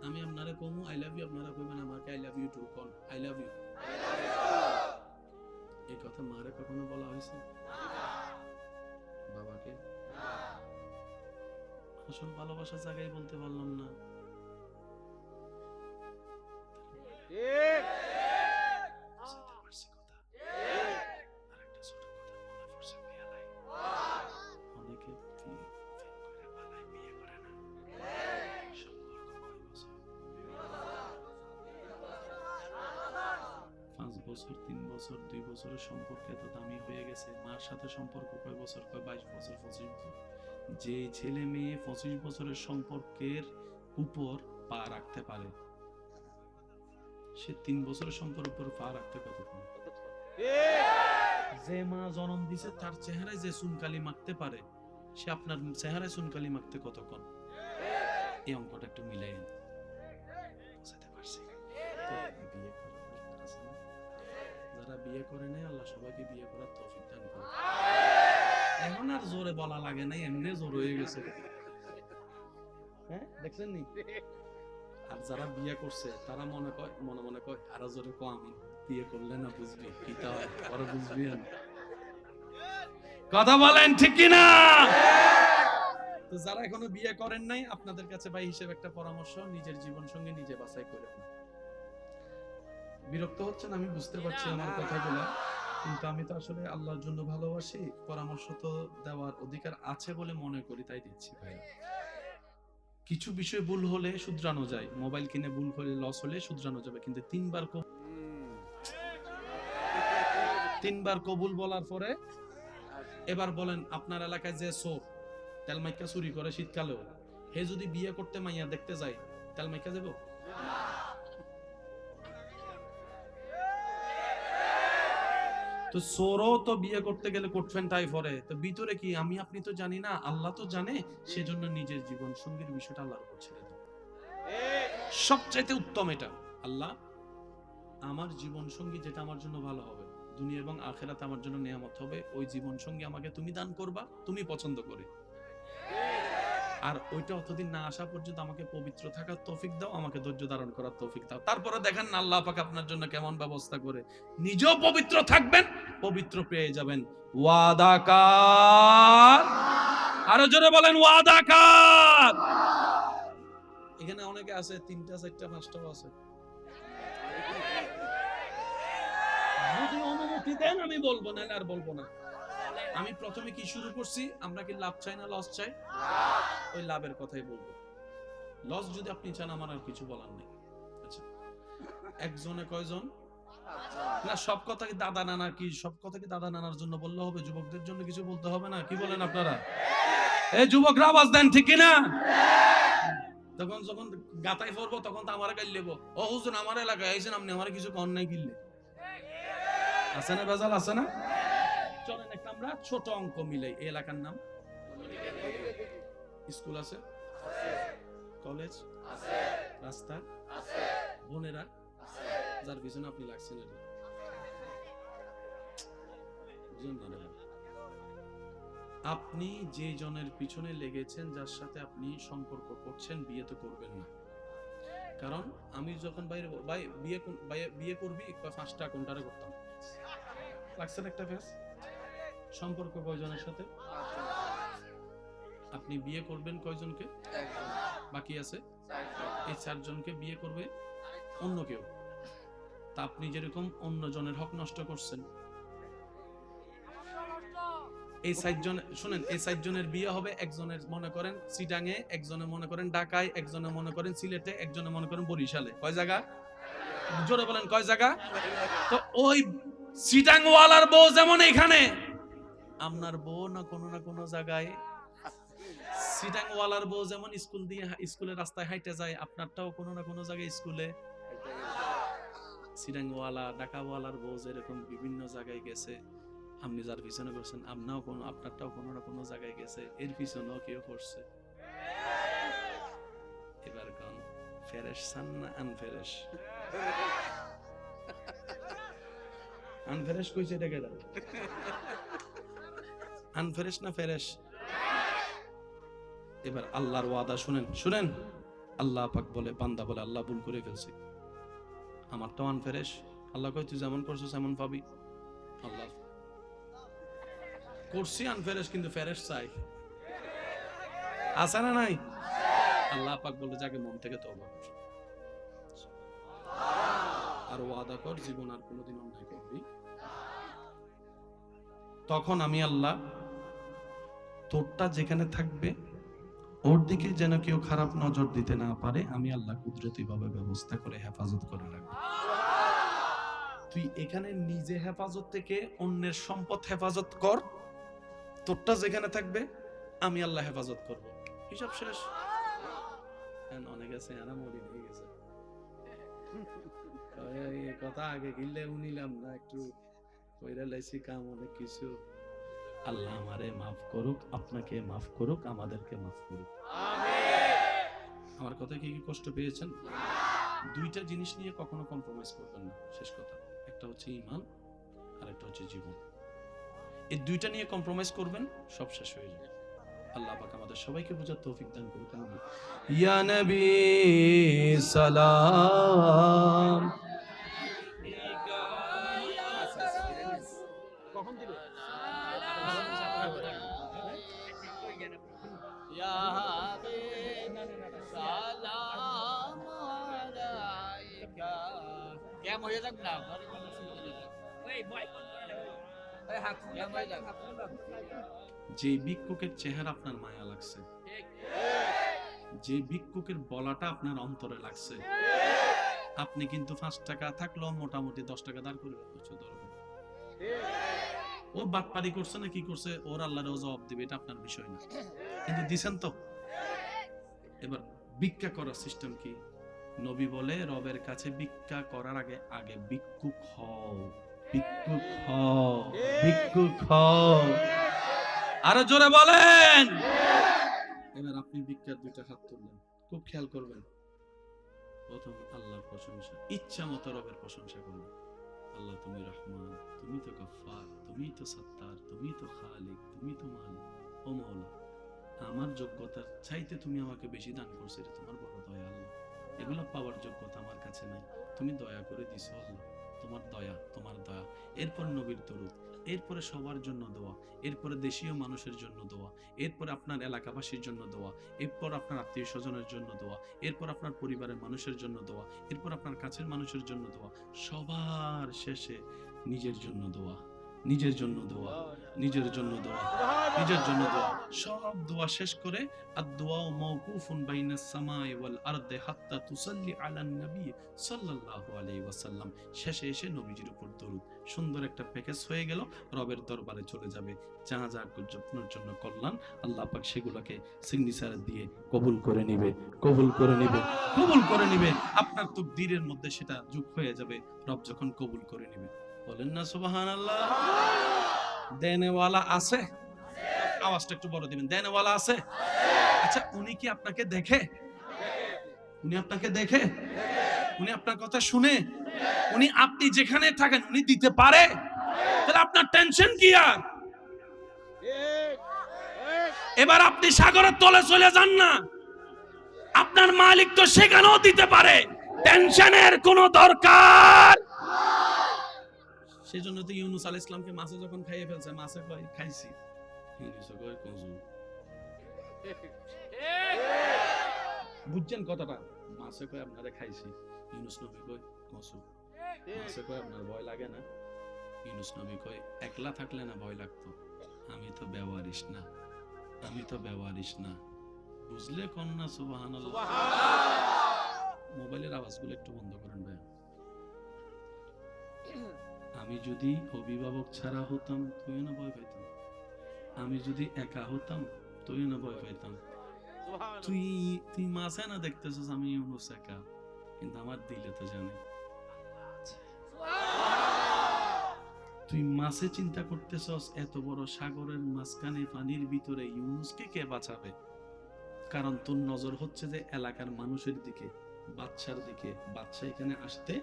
আমি আপনারে কমু আই লাভ ইউ, আপনারা কইবেন আমাকে আই লাভ ইউ টু। কোন আই লাভ ইউ? এই কথা মারে কখনো বলা হয়েছে? বাবাকে? আসল ভালোবাসার জায়গায় বলতে পারলাম না। অনেকে 5 বছর, 3 বছর, 2 বছরের সম্পর্ক এত দামি হয়ে গেছে। মার সাথে সম্পর্ক কয় বছর? কয় 22 বছর, 25 বছর। যে ছেলে মেয়ে 25 বছরের সম্পর্কের উপর পা রাখতে পারে, সে 3 বছরের সম্পর্কের উপর পা রাখতে কতক্ষণ? যে মা জন্ম দিছে তার চেহারায় যে চুনকালি মাখতে পারে, সে আপনার চেহারায় চুনকালি মাখতে কতক্ষণ? এই অঙ্কটা একটু মিলাইয়েন। বুঝতে পারছি? বিয়ে করার দরকার আছে না? যারা বিয়ে করে নাই আল্লাহ সবাইকে বিয়ে করার তৌফিক দান করুন। এখন আর জোরে বলা লাগে নাই, এমনি জোর হয়ে গেছে। হ্যাঁ, দেখছেন নি? আর যারা বিয়ে করছে তারা মনে মনে কয় আরো জোরে কো, আমি বিয়ে করলে না বুঝবি কি তা হয়, পরে বুঝবি না। কথা বলেন ঠিক কি না? তো যারা এখনো বিয়ে করেন নাই, আপনাদের কাছে ভাই হিসেবে একটা পরামর্শ, নিজের জীবন সঙ্গে নিজে বাছাই করে নিন। বিরক্ত হচ্ছেন আমি বুঝতে পারছি আমার কথাগুলো, কিন্তু আমি তো আসলে আল্লাহর জন্য ভালোবাসি, পরামর্শ তো দেওয়ার অধিকার আছে বলে মনে করি, তাই দিচ্ছি ভাই। কিছু বিষয় ভুল হলে শুধরানো যায়, মোবাইল কিনে ভুল করে লস হলে শুধরানো যাবে, কিন্তু 3বার কবুল বলার পরে এবার বলেন আপনার এলাকায় যে চোর তেলমাইকা চুরি করে শীতকালেও, হে যদি বিয়ে করতে মাইয়া দেখতে যায়, তেলমাইকা যাব? তো চোরও তো বিয়ে করতে গেলে কোট প্যান্ট টাই পরে, তো ভিতরে কি আমি আপনি তো জানি না, আল্লাহ তো জানে। সেজন্য নিজের জীবন সঙ্গীর বিষয়টা আল্লাহর উপর ছেড়ে দাও। সবচাইতে উত্তম এটা, আল্লাহ আমার জীবন সঙ্গী যেটা আমার জন্য ভালো হবে, দুনিয়া এবং আখিরাতে আমার জন্য নিয়ামত হবে, ওই জীবন সঙ্গী আমাকে তুমি দান করবা, তুমি পছন্দ করে। আর ওইটা অতদিন না আসা পর্যন্ত আমাকে পবিত্র থাকার তৌফিক দাও, আমাকে ধৈর্য ধারণ করার তৌফিক দাও। তারপরে দেখেন না আল্লাহ পাক আপনার জন্য কেমন ব্যবস্থা করে, নিজেও পবিত্র থাকবেন, পবিত্র পেয়ে যাবেন। ওয়াদাকার, আরো জোরে বলেন ওয়াদাকার। এখানে অনেকে আছে 3টা 4টা 5টাও আছে। যদি অনুমতি দেন আমি বলবো, না আর বলবো না। আমি প্রথমে কি শুরু করছি, আমরা কি লাভ চাই না লস চাই? ওই লাভের কথাই বলবো। লস যদি আপনি চান আমার আর কিছু বলার নেই। আচ্ছা, একজনে কয়জন? না সব কথা কি দাদা নানা, কি সব কথা কি দাদা নানার জন্য বললে হবে? যুবকদের জন্য কিছু বলতে হবে না? কি বলেন আপনারা? এই যুবকরা আওয়াজ দেন ঠিক কিনা? তখন যখন গাতাই পড়বো তখন তো আমারে গাইল লেবো, ও হুজুর আমার এলাকায় আইছেন, আপনি আমার কিছু কর নাই কিনলে। আছে না বেজাল, আছে না? চলেন একটা আমরা ছোট অঙ্ক মিলাই। এই এলাকার নাম স্কুল আছে, কলেজ আছে, রাস্তা আছে, বোনেরা আছে, যার পিছনে আপনি লাগছেন এটা বুঝুন না। আপনি যে জনের পিছনে লেগেছেন, যার সাথে আপনি সম্পর্ক করছেন, বিয়ে তো করবেন না। কারণ আমি যখন ভাই বিয়ে করবি 5টা কোনটারে করতাম, লাগছে একটা ফেস। সম্পর্ক কয়জনের সাথে? আপনি বিয়ে করবেন কয়জনকে? বাকি আছে এই 4 জনকে বিয়ে করবে অন্য কেউ। তা আপনি যেরকম অন্য জনের হক নষ্ট করছেন, এই 4 জন শুনেন, এই 4 জনের বিয়ে হবে, একজনের মনে করেন চিটাঙে, একজনের মনে করেন ঢাকায়, একজনের মনে করেন সিলেটে, একজনের মনে করেন বরিশালে। কয় জায়গা? জোরে বলেন কয় জায়গা? তো ওই চিটাং ওয়ালার বউ যেমন এখানে, আপনার বউ না কোনো জায়গায়, চিটাং ওয়ালার বউ যেমন স্কুল দিয়ে স্কুলের রাস্তায় হাইটে যায়, আপনারটাও কোনো না কোনো জায়গায় স্কুলে। চিটাং ওয়ালা ঢাকা ওয়ালার বউ যেরকম বিভিন্ন জায়গায় গেছে, আপনি যার পিছনে করছেন আপনারটাও কোনো না কোনো জায়গায় গেছে, এর পিছনেও কেউ করছে। এবার কোন ফেরেশ সান না আনফেরেশ? আনফেরেশ কইছে ডেকে দাও, আনফেরেশ না ফেরেশ? এবার আল্লাহর ওয়াদা শুনেন, আল্লাহ পাক বলে, বান্দা বলে আল্লাহ ভুল করে ফেলছি, আমার তো আনফেরেশ। আল্লাহ কয় তুই যেমন করছিস এমন পাবি। আল্লাহ করছি আনফেরেশ, কিন্তু ফেরেশ চাই, আছে না নাই? আল্লাহ পাক বলে যাকে মন থেকে তওবা কর আর ওয়াদা কর জীবন আর কোনোদিন অন্যায় করবি। তখন আমি আল্লাহ তোরটা যেখানে থাকবে ওর দিকে যেন কেউ খারাপ নজর দিতে না পারে, আমি আল্লাহ কুদরতি ভাবে ব্যবস্থা করে হেফাজত করে রাখবো। তুই এখানে নিজে হেফাজত থেকে অন্যের সম্পদ হেফাজত কর, তোরটা যেখানে থাকবে আমি আল্লাহ হেফাজত করব। হিসাব শেষ। অনেক আছে আরামরি হয়ে গেছে, এই কথা আগে গিলে উনিলাম না, একটু কইরা লাইছি কাম অনেক কিছু। আল্লাহ আমারে মাফ করুক, আপনাকে মাফ করুক, আমাদেরকে মাফ করুক। আমার কথা কি কি কষ্ট পেয়েছেন? দুইটা জিনিস নিয়ে কখনো কম্প্রোমাইজ করবেন না, শেষ কথা। একটা হচ্ছে ঈমান আর একটা হচ্ছে জীবন। এই দুইটা নিয়ে কম্প্রোমাইজ করবেন, সব শেষ হয়ে যাবে। আল্লাহ পাক আমাদের সবাইকে বোঝার তৌফিক দান করুক। ইয়া নবী সালাম। কখন দিবে? যে ভিক্ষুকের চেহারা আপনার মায়া লাগছে, যে ভিক্ষুকের বলাটা আপনার অন্তরে লাগছে, আপনি কিন্তু 5 টাকা থাকলেও মোটামুটি 10 টাকা দাঁড় করে ও বাটপারি করছে না কি করছে, ওর আল্লাহর জবাব দিবে, এটা আপনার বিষয় না। কিন্তু দিছেন তো। এবার ভিক্ষা করার সিস্টেম কি? নবী বলে রবের কাছে ভিক্ষা করার আগে আগে ভিক্ষুক হও, ভিক্ষুক হও, ভিক্ষুক হও। আরো জোরে বলেন। এবার আপনি ভিক্ষার দুইটা হাত তুললেন, খুব খেয়াল করবেন। প্রথম আল্লাহর প্রশংসা, ইচ্ছা মতো রবের প্রশংসা করবেন। আল্লাহ তুমি রহমান, তুমি তো গফফার, তুমি তো সত্তার, তুমি তো খালিক, তুমি তো মালিক। ও মাওলা, আমার যোগ্যতার চাইতে তুমি আমাকে বেশি দান করছো, এটা তোমার বড় দয়া আল্লাহ। এগুলো পাওয়ার যোগ্যতা আমার কাছে নাই, তুমি দয়া করে দিছো আল্লাহ, তোমার দয়া, তোমার দয়া। এরপর নবীর দরুদ, এরপরে সবার জন্য দোয়া, এরপরে দেশীয় মানুষের জন্য দোয়া, এরপর আপনার এলাকাবাসীর জন্য দোয়া, এরপর আপনার আত্মীয় স্বজনের জন্য দোয়া, এরপর আপনার পরিবারের মানুষের জন্য দোয়া, এরপর আপনার কাছের মানুষের জন্য দোয়া, সবার শেষে নিজের জন্য দোয়া, নিজের জন্য দোয়া, নিজের জন্য দোয়া, নিজের জন্য দোয়া। সব দোয়া শেষ করে আদ-দুআ মাওকুফুন বাইনাস সামাই ওয়াল আরদি হাত্তা তুসাল্লি আলান নবী সাল্লাল্লাহু আলাইহি ওয়াসাল্লাম। শেষে এসে নবীজির উপর দরুদ। সুন্দর একটা প্যাকেজ হয়ে গেল, রবের দরবারে চলে যাবে। যা যা আপনার জন্য কল্যাণ, আল্লাহ পাক সেগুলোকে সিগনেচার দিয়ে কবুল করে নেবে, কবুল করে নেবে, কবুল করে নেবে। আপনার তাকদীরের মধ্যে সেটা যোগ হয়ে যাবে, রব যখন কবুল করে নেবে। বলেন না সুবহানাল্লাহ। দেনেওয়ালা আছে? আওয়াজটা একটু বড় দিবেন। দেনেওয়ালা আছে? আচ্ছা, উনি কি আপনাকে দেখে? উনি আপনাকে দেখে? উনি আপনার কথা শুনে? উনি আপনি যেখানে থাকেন উনি দিতে পারে? তাহলে আপনার টেনশন কি? আর এবার আপনি সাগরের তলে চলে যান না, আপনার মালিক তো সেখানেও দিতে পারে, টেনশনের কোনো দরকার। সেজন্য তো ইউনূস আলাইহিস সালামকে মাছে যখন খাইয়ে ফেলছে, মাছে কয় খাইছি, ইউনূস কয় কজু। বুঝছেন কথাটা? মাছে কয় আপনারে খাইছি, ইউনূস নবী কয় কজু। মাছে কয় আপনার ভয় লাগে না? ইউনূস নবী কয় একলা থাকলে না ভয় লাগতো, আমি তো বেওয়ারিশ না, আমি তো বেওয়ারিশ না। বুঝলে কন্যা? সুবহানাল্লাহ। মোবাইলের আওয়াজগুলো একটু বন্ধ করেন ভাই। আমি যদি অভিভাবক ছাড়া হতাম তুইও না ভয় পাইতাম, আমি যদি একা হতাম তুইও না ভয় পাইতাম। তুই মাছে না দেখতেছিস আমি ইউনূস একা, কিন্তু আমার দিলে তো জানে। তুই মাছে চিন্তা করতেছস, এত বড় সাগরের মাঝখানে পানির ভিতরে ইউনূসকে কে বাঁচাবে? কারণ তোর নজর হচ্ছে যে এলাকার মানুষের দিকে, বাচ্চার দিকে। বাচ্চা এখানে আসতে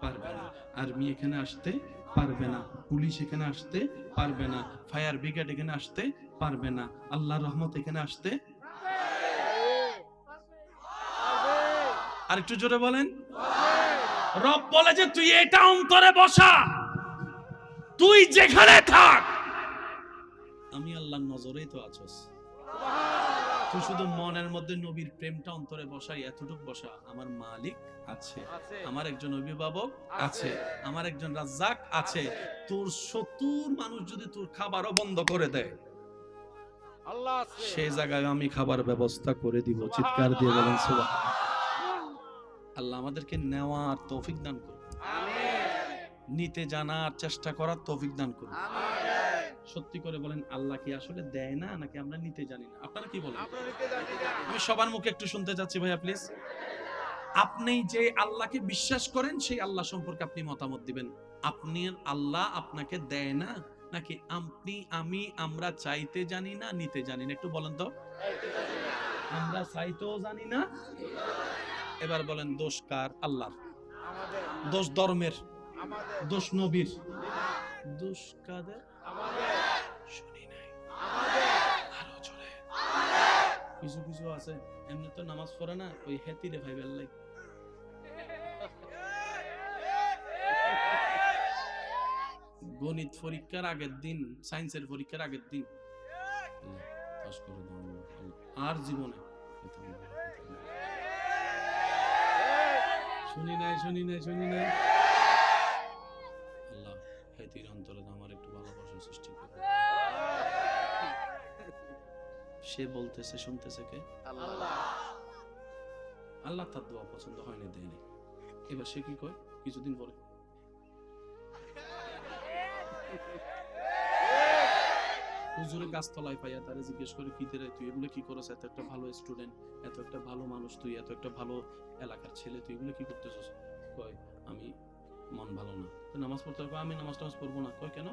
পারবে না, আর্মি এখানে আসতে পারবে না, পুলিশ এখানে আসতে পারবে না, ফায়ার ব্রিগেড এখানে আসতে পারবে না, আল্লাহর রহমত এখানে আসতে আর একটু জোরে বলেন। রব বলে যে তুই এটা অন্তরে বসা, তুই যেখানে থাক আমি আল্লাহর নজরেই তো আছস। তুই শুধু মনের মধ্যে নবীর প্রেমটা অন্তরে বসাই, এতটুক বসা, আমার মালিক আছে, আমার একজন অভিভাবক আছে, আমার একজন রাজ্জাক আছে। তোর 70 মানুষ যদি তোর খাবারও বন্ধ করে দেয়, সেই জায়গায় আমি খাবার ব্যবস্থা করে দিব। চিৎকার দিয়ে বলেন সুবহানাল্লাহ। আল্লাহ আমাদেরকে নেওয়ার তৌফিক দান করুন, নিতে জানার চেষ্টা করার তৌফিক দান করুন। সত্যি করে বলেন, আল্লাহ কি আসলে দেয় না, নাকি আমরা নিতে জানি না? আপনারা কি বলেন? আমি সবার মুখে একটু শুনতে চাচ্ছি ভাইয়া প্লিজ। আপনি যে আল্লাহকে বিশ্বাস করেন সেই আল্লাহ সম্পর্কে আপনি মতামত দিবেন। আপনি আল্লাহ আপনাকে দেয় না, নাকি আমরা চাইতে জানি না, নিতে জানি না? একটু বলেন তো। আমরা চাইতেও জানি না। এবার বলেন, দোষ কার? আল্লাহর। দোষ ধর্মের? দোষ নবীর? দোষ কাদের? শুনি নাই, আরো জোরে। কিছু কিছু আছে এমনি তো নামাজ পড়ে না, ওই হেতিরে ভাইবেল লাই। গণিত পরীক্ষার আগের দিন, সায়েন্সের পরীক্ষার আগের দিন পাস করে দাও আর জীবনে শুনি নাই, শুনি নাই, শুনি নাই। আল্লাহ হেতির অন্তরে আমার একটু ভালোবাসার সৃষ্টি করে। সে বলতেছে, শুনতেছে কে? আল্লাহ। আল্লাহ তার দোয়া পছন্দ হয়নি, দেয়নি। এবার সে কি কয় কিছুদিন পরে? হুজুরে গাছতলায় পাইয়া তারা জিজ্ঞেস করে, কি রে তুই এগুলো কি করছ? এত একটা ভালো স্টুডেন্ট, এত একটা ভালো মানুষ, তুই এত একটা ভালো এলাকার ছেলে, তুই এগুলো কি করতেছস? কয় আমি মন ভালো না। তো নামাজ পড়তে হবে? আমি নামাজ পড়বো না। কয় কেন?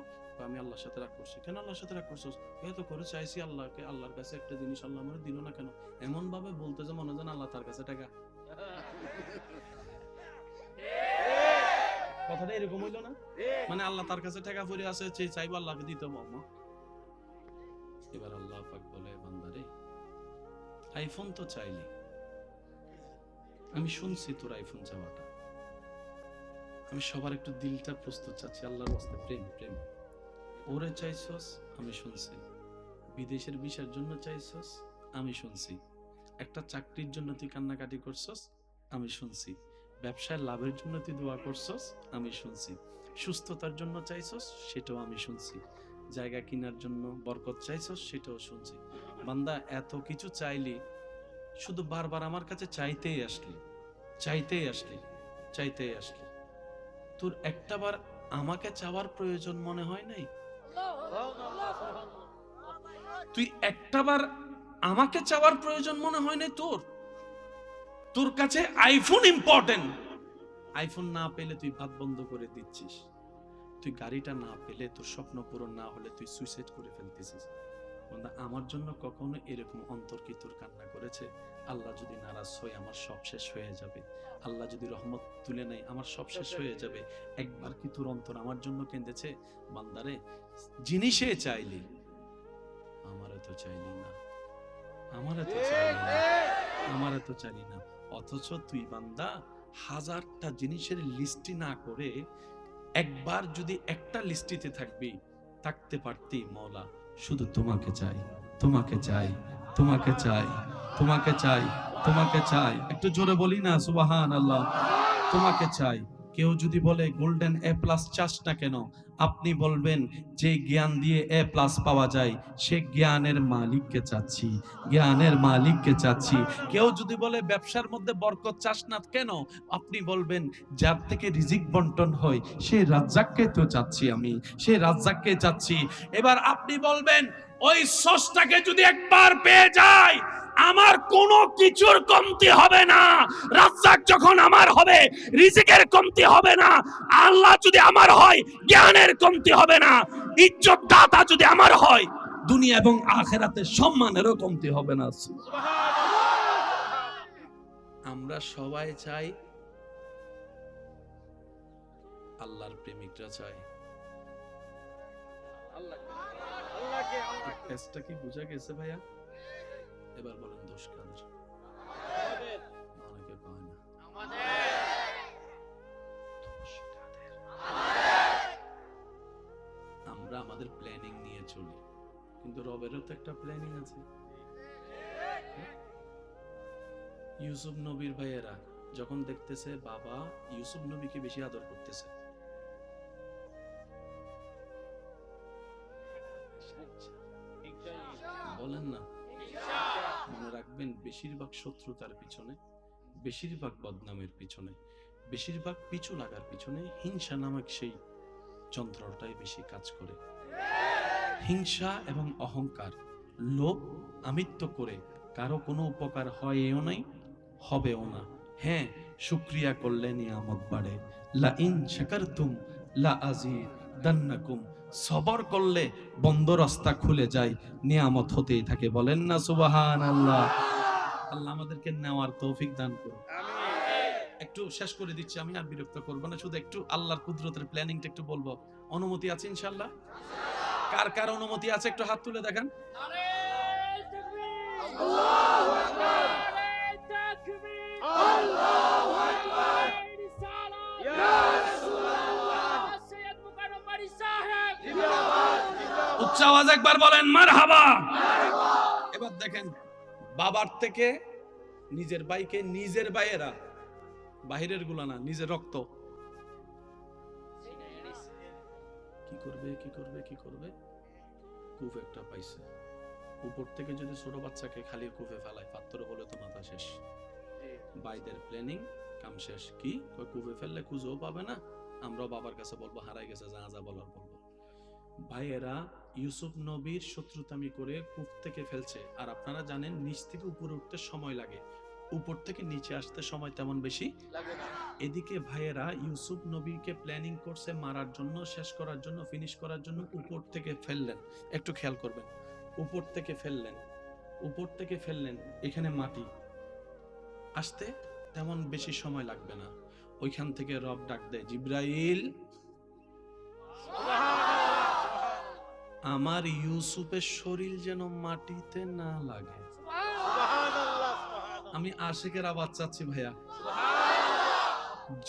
আমি আল্লাহর সাথে রাগ করছি। কেন আল্লাহর সাথে রাগ করছস? এত করে চাইছি আল্লাহকে, আল্লাহর কাছে একটা জিনিস আল্লাহ আমার দিল না কেন? এমন ভাবে বলতে যে মনে হয় আল্লাহ তার কাছে টাকা। কথাটা এরকম হইল না? মানে আল্লাহ তার কাছে টাকা পড়ে আছে, চাইবো আল্লাহকে দিতে পারবো। এবার আল্লাহ পাক বলে, বান্দারে আইফোন তো চাইলি, আমি শুনছি তোর আইফোন চাওয়াটা, আমি সবার একটু দিলটা প্রস্তুত চাচ্ছি আল্লাহর রাস্তায়। প্রেম প্রেম ওরে চাইছস, আমি শুনছি। বিদেশের ভিসার জন্য চাইছস, আমি শুনছি। একটা চাকরির জন্য তুই কান্নাকাটি করছস, আমি শুনছি। ব্যবসায় লাভের জন্য তুই দোয়া করছস, আমি শুনছি। সুস্থতার জন্য চাইছস, সেটাও আমি শুনছি। জায়গা কেনার জন্য বরকত চাইছস, সেটাও শুনছি। বান্দা এত কিছু চাইলি, শুধু বারবার আমার কাছে চাইতেই আসলি, চাইতেই আসলি, চাইতেই আসলি। তোর একটাবার আমাকে চাওয়ার প্রয়োজন মনে হয় নাই? তুই একটাবার আমাকে চাওয়ার প্রয়োজন মনে হয় নাই তোর? তোর কাছে আইফোন ইম্পর্টেন্ট। আইফোন না পেলে তুই ভাত বন্ধ করে দিচ্ছিস। তুই গাড়িটা না পেলে, তোর স্বপ্ন পূরণ না হলে তুই সুইসাইড করে ফেলতেছিস। আমার জন্য কখনো এরকম অন্তর কি তোর কান্না করেছে? আল্লাহ যদি নারাজ হয় আমার সব শেষ হয়ে যাবে, আল্লাহ যদি রহমত তুলে নেয় আমার সব শেষ হয়ে যাবে, একবার কি তোর অন্তর আমার জন্য কেঁদেছে? বান্দারে জিনিসে চাইলি, আমারে তো চাইলি না, আমারে তো চাইলি না, আমারে তো চাইলি না। অথচ তুই বান্দা হাজারটা জিনিসের লিস্টি না করে একবার যদি একটা লিস্টিতে থাকতে পারতি, মওলা শুধু তোমাকে চাই, তোমাকে চাই, তোমাকে চাই, তোমাকে চাই, তোমাকে চাই। একটু জোরে বলি না সুবহানাল্লাহ। তোমাকে চাই। কেউ যদি বলে গোল্ডেন এ প্লাস চাস না কেন, আপনি বলবেন যে জ্ঞান দিয়ে এ প্লাস পাওয়া যায় সে জ্ঞানের মালিককে চাচ্ছি, জ্ঞানের মালিককে চাচ্ছি। কেউ যদি বলে ব্যবসার মধ্যে বরকত চাস না কেন, আপনি বলবেন যার থেকে রিজিক বন্টন হয় সেই রাজ্জাককে তো চাচ্ছি আমি, সেই রাজ্জাককে চাচ্ছি। এবার আপনি বলবেন ওই স্রষ্টাকে যদি একবার পেয়ে যায় আমার কোনো কিছুর কমতি হবে না। রাজ্জাক যখন আমার হবে রিজিকের কমতি হবে না। আল্লাহ যদি আমার হয় জ্ঞানের কমতি হবে না। ইজ্জত দাতা যদি আমার হয় দুনিয়া এবং আখিরাতে সম্মানেরও কমতি হবে না। আমরা সবাই চাই, আল্লাহর প্রেমিকরা চাই। আল্লাহকে কি বুঝা গেছে ভাইয়া? এবার বলেন দোষ কাদের? অনেকে পায় না। কিন্তু রবেরও তো একটা প্ল্যানিং আছে। ইউসুফ নবীর ভাইয়েরা যখন দেখতেছে বাবা ইউসুফ নবীকে বেশি আদর করতেছে, বলেন না, মনে রাখবেন বেশিরভাগ শত্রুতার পিছনে, বেশিরভাগ বদনামের পিছনে, বেশিরভাগ পিছু লাগার পিছনে হিংসা নামক সেই যন্ত্রটাই বেশি কাজ করে। হিংসা এবং অহংকার, লোভ, আমিত্ব করে কারো কোনো উপকার হয়ও নাই, হবেও না। হ্যাঁ, শুকরিয়া করলে নিয়ামত বাড়ে। লা ইন শাকারতুম লা আযীদান্নাকুম, সবর করলে বন্ধ রাস্তা খুলে যায়, নিয়ামত হতেই থাকে। বলেন না সুবহানাল্লাহ। আল্লাহ আমাদেরকে নেওয়ার তৌফিক দান করুন। একটু শেষ করে দিচ্ছি, আমি আর বিরক্ত করব না, শুধু একটু আল্লাহর কুদরতের প্ল্যানিংটা একটু বলবো। অনুমতি আছে ইনশাআল্লাহ? কার কার অনুমতি আছে একটু হাত তুলে দেখান। আল্লাহু আকবার, তাকবীর, আল্লাহু আকবার, ইয়া রাসূলুল্লাহ, সৈয়দ মুকাররম সাহেব জিন্দাবাদ, জিন্দাবাদ। উচ্চ আওয়াজে একবার বলেন মারহাবা, মারহাবা। এবার দেখেন, বাবার থেকে নিজের ভাইকে, নিজের ভাইয়েরা, বাহিরের গুলা না, নিজের রক্ত, কি করবে কি করবে কি করবে, কূপ একটা পাইছে। উপর থেকে যদি ছোট বাচ্চাকে খালি কূপে ফেলায়, পাত্র হলে তো মাথা শেষ। ভাইদের প্ল্যানিং কাম শেষ। কি ওই কূপে ফেললে খুঁজেও পাবে না, আমরাও বাবার কাছে বলবো হারাই গেছে, যা যা বলার বলবো। ভাইয়েরা ইউসুফ নবীর শত্রুতামি করে কূপ থেকে ফেলছে, আর আপনারা জানেন নিচ থেকে উপরে উঠতে সময় লাগে, উপর থেকে নিচে আসতে সময় তেমন বেশি লাগে না। এদিকে ভাইয়েরা ইউসুফ নবীকে প্ল্যানিং করছে মারার জন্য, শেষ করার জন্য, ফিনিশ করার জন্য। উপর থেকে ফেললেন, একটু খেয়াল করবেন, উপর থেকে ফেললেন, উপর থেকে ফেললেন, এখানে মাটি আসতে তেমন বেশি সময় লাগবে না। ওইখান থেকে রব ডাক দেয়, জিব্রাইল, আমার ইউসুফের শরীর যেন মাটিতে না লাগে। আমি আশিকের আওয়াজ চাচ্ছি ভাইয়া,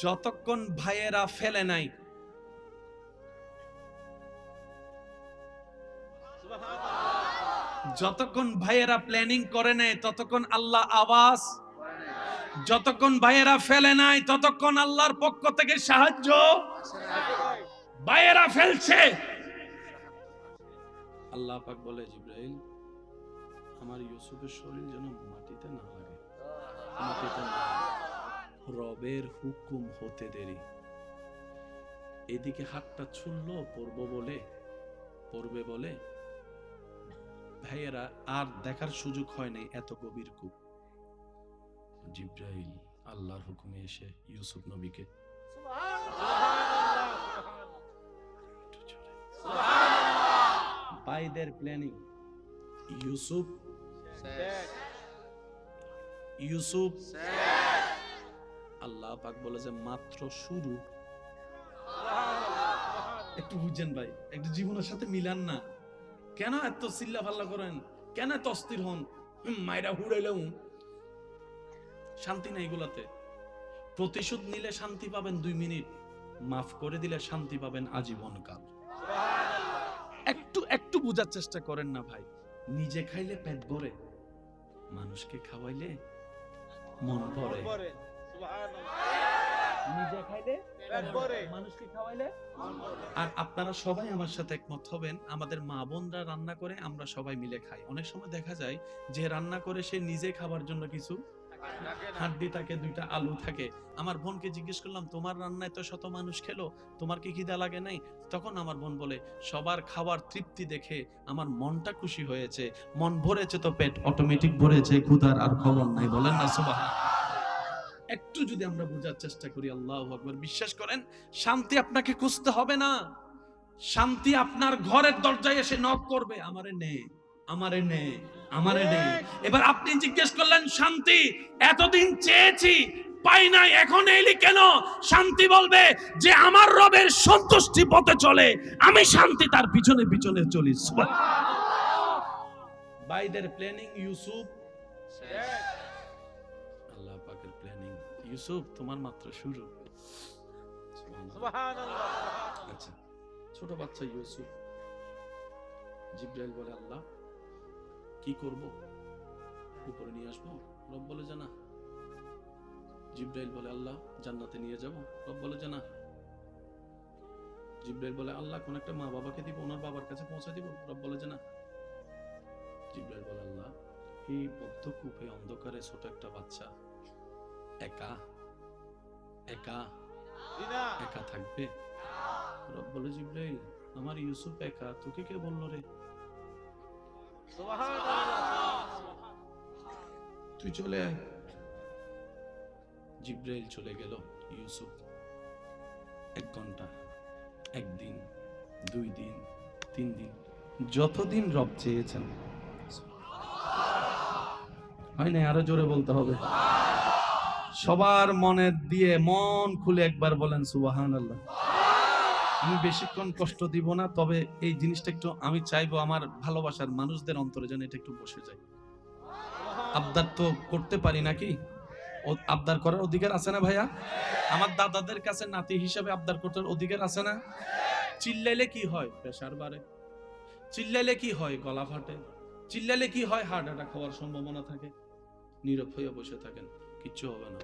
যতক্ষণ ভাইয়েরা ফেলে নাই, যতক্ষণ ভাইয়েরা প্ল্যানিং করে নাই, ততক্ষণ আল্লাহ আওয়াজ, যতক্ষণ ভাইয়েরা ফেলে নাই, ততক্ষণ আল্লাহর পক্ষ থেকে সাহায্য। ভাইয়েরা ফেলছে, আল্লাহ পাক বলে, জিব্রাইল, আমার ইউসুফের শরীর যেন মাটিতে না লাগে, মাটিতে না লাগে। রবের হুকুম হতে দেরি। এদিকে হাতটা ছুড়লো পড়বে বলে ভাইয়েরা আর দেখার সুযোগ হয় নাই, এত গভীর কূপ। জিব্রাইল আল্লাহর হুকুমে এসে ইউসুফ নবীকে, ভাইদের প্ল্যানিং, ইউসুফ আল্লাহ পাক বলে যে মাত্র শুরু। একটু বুঝছেন ভাই, একটু জীবনের সাথে মিলান না। কেন এত চিল্লা ফাল্লা করেন, কেন এত অস্থির হন? মাইরা হুড়াইলেও শান্তি নাই এগুলাতে। প্রতিশোধ নিলে শান্তি পাবেন 2 মিনিট, মাফ করে দিলে শান্তি পাবেন আজীবনকাল। একটু একটু বোঝার চেষ্টা করেন না ভাই। নিজে খাইলে পেট ভরে, মানুষকে খাওয়াইলে মন ভরে। নিজে খাইলে পেট ভরে, মানুষকে খাওয়াইলে মন ভরে। আর আপনারা সবাই আমার সাথে একমত হবেন, আমাদের মা বোনরা রান্না করে আমরা সবাই মিলে খাই। অনেক সময় দেখা যায় যে রান্না করে সে নিজে খাবার জন্য কিছু হাড্ডি থাকে, 2টা আলু থাকে। আমার বোনকে জিজ্ঞেস করলাম, তোমার রান্নায় তো শত মানুষ খেলো, তোমার কি খিদা লাগে নাই? তখন আমার বোন বলে, সবার খাবার তৃপ্তি দেখে আমার মনটা খুশি হয়েছে, মন ভরেছে তো পেট অটোমেটিক ভরেছে, ক্ষুধার আর খবর নাই। বলেন না সুবহানাল্লাহ। একটু যদি আমরা বোঝার চেষ্টা করি, আল্লাহু আকবার, বিশ্বাস করেন শান্তি আপনাকে খুঁজতে হবে না। শান্তি আপনার ঘরের দরজায় এসে নক করবে, আমারে নে, আমারে নে, আমারে নে। এবার আপনি জিজ্ঞেস করলেন, শান্তি এতদিন চেয়েছি পাই নাই, এখন এলি কেন? শান্তি বলবে যে আমার রবের সন্তুষ্টি পথে চলে, আমি শান্তি তার পিছনে পিছনে চলি। ভাইদের প্ল্যানিং ইউসুফ শেষ, আল্লাহ পাকের প্ল্যানিং ইউসুফ তোমার মাত্র শুরু। সুবহানাল্লাহ। আচ্ছা, ছোট বাচ্চা ইউসুফ, জিব্রাইল বলে, আল্লাহ কি করব, উপরে নিয়ে আসবো? রব বলে যে না। জিব্রাইল বলে আল্লাহ জান্নাতে নিয়ে যাব, রব বলে যে না। জিব্রাইল বলে আল্লাহ কোন একটা মা বাবাকে দিব, ওনার বাবার কাছে পৌঁছে দিব, রব বলে যে না। জিব্রাইল বলে আল্লাহ এই বদ্ধ কূপে অন্ধকারে ছোট একটা বাচ্চা একা একা একা থাকবে? রব বলে জিব্রাইল আমার ইউসুফ একা, তোকে কে বললো রে? তুই চলে আয়। জিব্রাইল চলে গেল। ইউসুফ 1 ঘন্টা, 1 দিন, 2 দিন, 3 দিন, যতদিন রব চেয়েছেন। হয় না? আরো জোরে বলতে হবে। সবার মনে দিয়ে মন খুলে একবার বলেন সুবহানাল্লাহ। আমি বেশিক্ষণ কষ্ট দিব না, তবে এই জিনিসটা একটু আমি চাইবো আমার ভালোবাসার মানুষদের অন্তরে যেন এটা একটু বসে যায়। আবদার তো করতে পারি নাকি? আবদার করার অধিকার আছে না ভাইয়া? আমার দাদাদের কাছে নাতি হিসাবে আবদার করতে অধিকার আছে না? চিল্লাইলে কি হয়? প্রেসার বাড়ে। চিল্লাইলে কি হয়? গলা ফাটে। চিল্লাইলে কি হয়? হার্ট অ্যাটাক হওয়ার সম্ভাবনা থাকে। নীরব হয়ে বসে থাকেন, কিচ্ছু হবে না।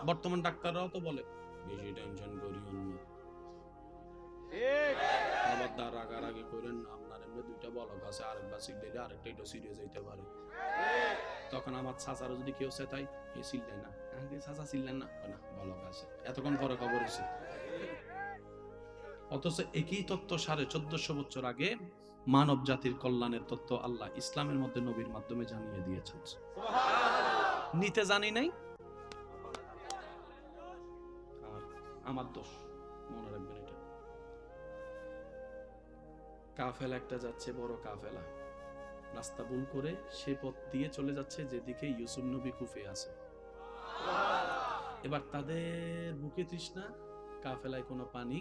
বর্তমান ডাক্তাররাও তো বলে বেশি টেনশন করিও না, খবরদার রাগারাগি করেন না, আপনার এমনি 2টা বলক আছে, আরেকবার সিগলে আরেকটা একটু সিরিয়াস হইতে পারে। তখন আমার চাচারও যদি কেউ চেতাই এ চিল্লাই না, আগে চাচা চিল্লেন না, না বলক আছে, এতক্ষণ পরে খবর হয়েছে। অথচ একই তত্ত্ব 1450 বছর আগে মানব জাতির কল্যাণের তত্ত্ব আল্লাহ ইসলামের মধ্যে নবীর মাধ্যমে জানিয়ে দিয়েছেন। নিতে জানি নাই, আমার দোষ, মনে রাখবেন এটা। কাফেলা একটা যাচ্ছে, বড় কাফেলা, রাস্তা ভুল করে সে পথ দিয়ে চলে যাচ্ছে যেদিকে ইউসুফ নবী কুফে আছে। এবার তাদের বুকে তৃষ্ণা, কাফেলায় কোনো পানি।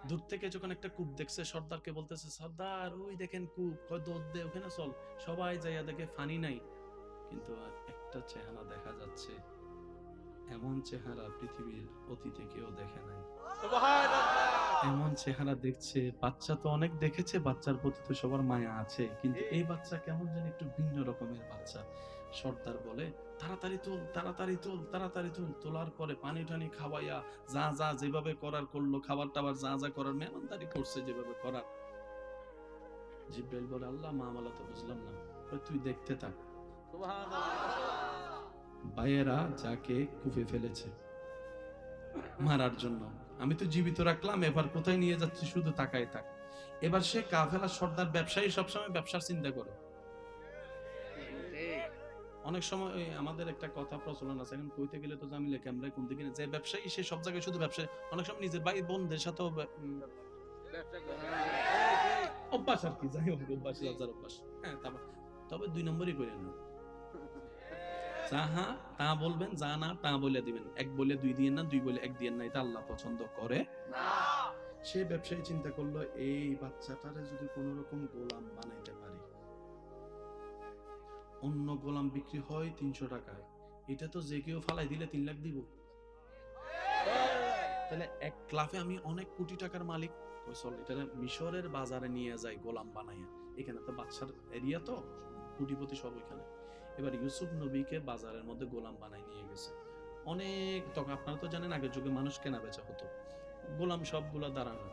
দূর থেকে যখন একটা কূপ দেখছে, সর্দারকে বলতেছে সর্দার ওই দেখেন কূপ, কয় দৌড় দে ওখানে চল। সবাই যাইয়া দেখে পানি নাই, কিন্তু একটা চেহারা দেখা যাচ্ছে, এমন চেহারা পৃথিবীর অতীতে কেউ দেখে নাই। এমন চেহারা দেখছে, বাচ্চা তো অনেক দেখেছে, বাচ্চার প্রতি তো সবার মায়া আছে, কিন্তু এই বাচ্চা কেমন যেন একটু ভিন্ন রকমের বাচ্চা। সর্দার বলে তাড়াতাড়ি তুল, তাড়াতাড়ি তুল, তাড়াতাড়ি তুল। তোলার পরে পানি টানি খাওয়াইয়া যা যা যেভাবে করার করলো, খাবার টাবার যা যা করার মেহমানদারি করছে যেভাবে করার। জিব্রাইল বলে আল্লাহ মামলা তো বুঝলাম না, তুই দেখতে থাক। ভাইয়েরা যাকে কুফে ফেলেছে মারার জন্য, আমি তো জীবিত রাখলাম, এবার কোথায় নিয়ে যাচ্ছি শুধু তাকায় থাক। এবার সে কাফেলা সর্দার, ব্যবসায়ী সবসময় ব্যবসার চিন্তা করে। অনেক সময় আমাদের একটা কথা প্রচলন আছে, এখন কইতে গেলে তো জামিলে ক্যামেরায় কোন দিকে যে ব্যবসায়ী সে সব জায়গায় শুধু ব্যবসা, অনেক সময় নিজের ভাই বোনদের সাথেও অভ্যাস আর কি, যাই হোক অভ্যাস, লজ্জার অভ্যাস। হ্যাঁ, তবে 2 নম্বরই করেন না। যাহা তা বলবেন, যা না তা বলে দিবেন। 1 বলে 2 দিয়েন না, 2 বলে 1 দিয়েন না, এটা আল্লাহ পছন্দ করে না। সে ব্যবসায়ী চিন্তা করলো এই বাচ্চাটারে যদি কোন রকম গোলাম বানাইতে পারি, অন্য গোলাম বিক্রি হয় 300 টাকায়, এটা তো যে কেউ ফালাই দিলে 3 লাখ দিব, তাহলে 1 লাফে আমি অনেক কোটি টাকার মালিক। চল এটা মিশরের বাজারে নিয়ে যাই গোলাম বানাইয়া, এখানে তো বাচ্চার এরিয়া, তো কোটিপতি সব ওইখানে। এবার ইউসুফ নবীকে বাজারের মধ্যে গোলাম বানাই নিয়ে গেছে। অনেক, তখন আপনারা তো জানেন আগের যুগে মানুষ কেনা বেচা হতো, গোলাম সবগুলা দাঁড়ানো,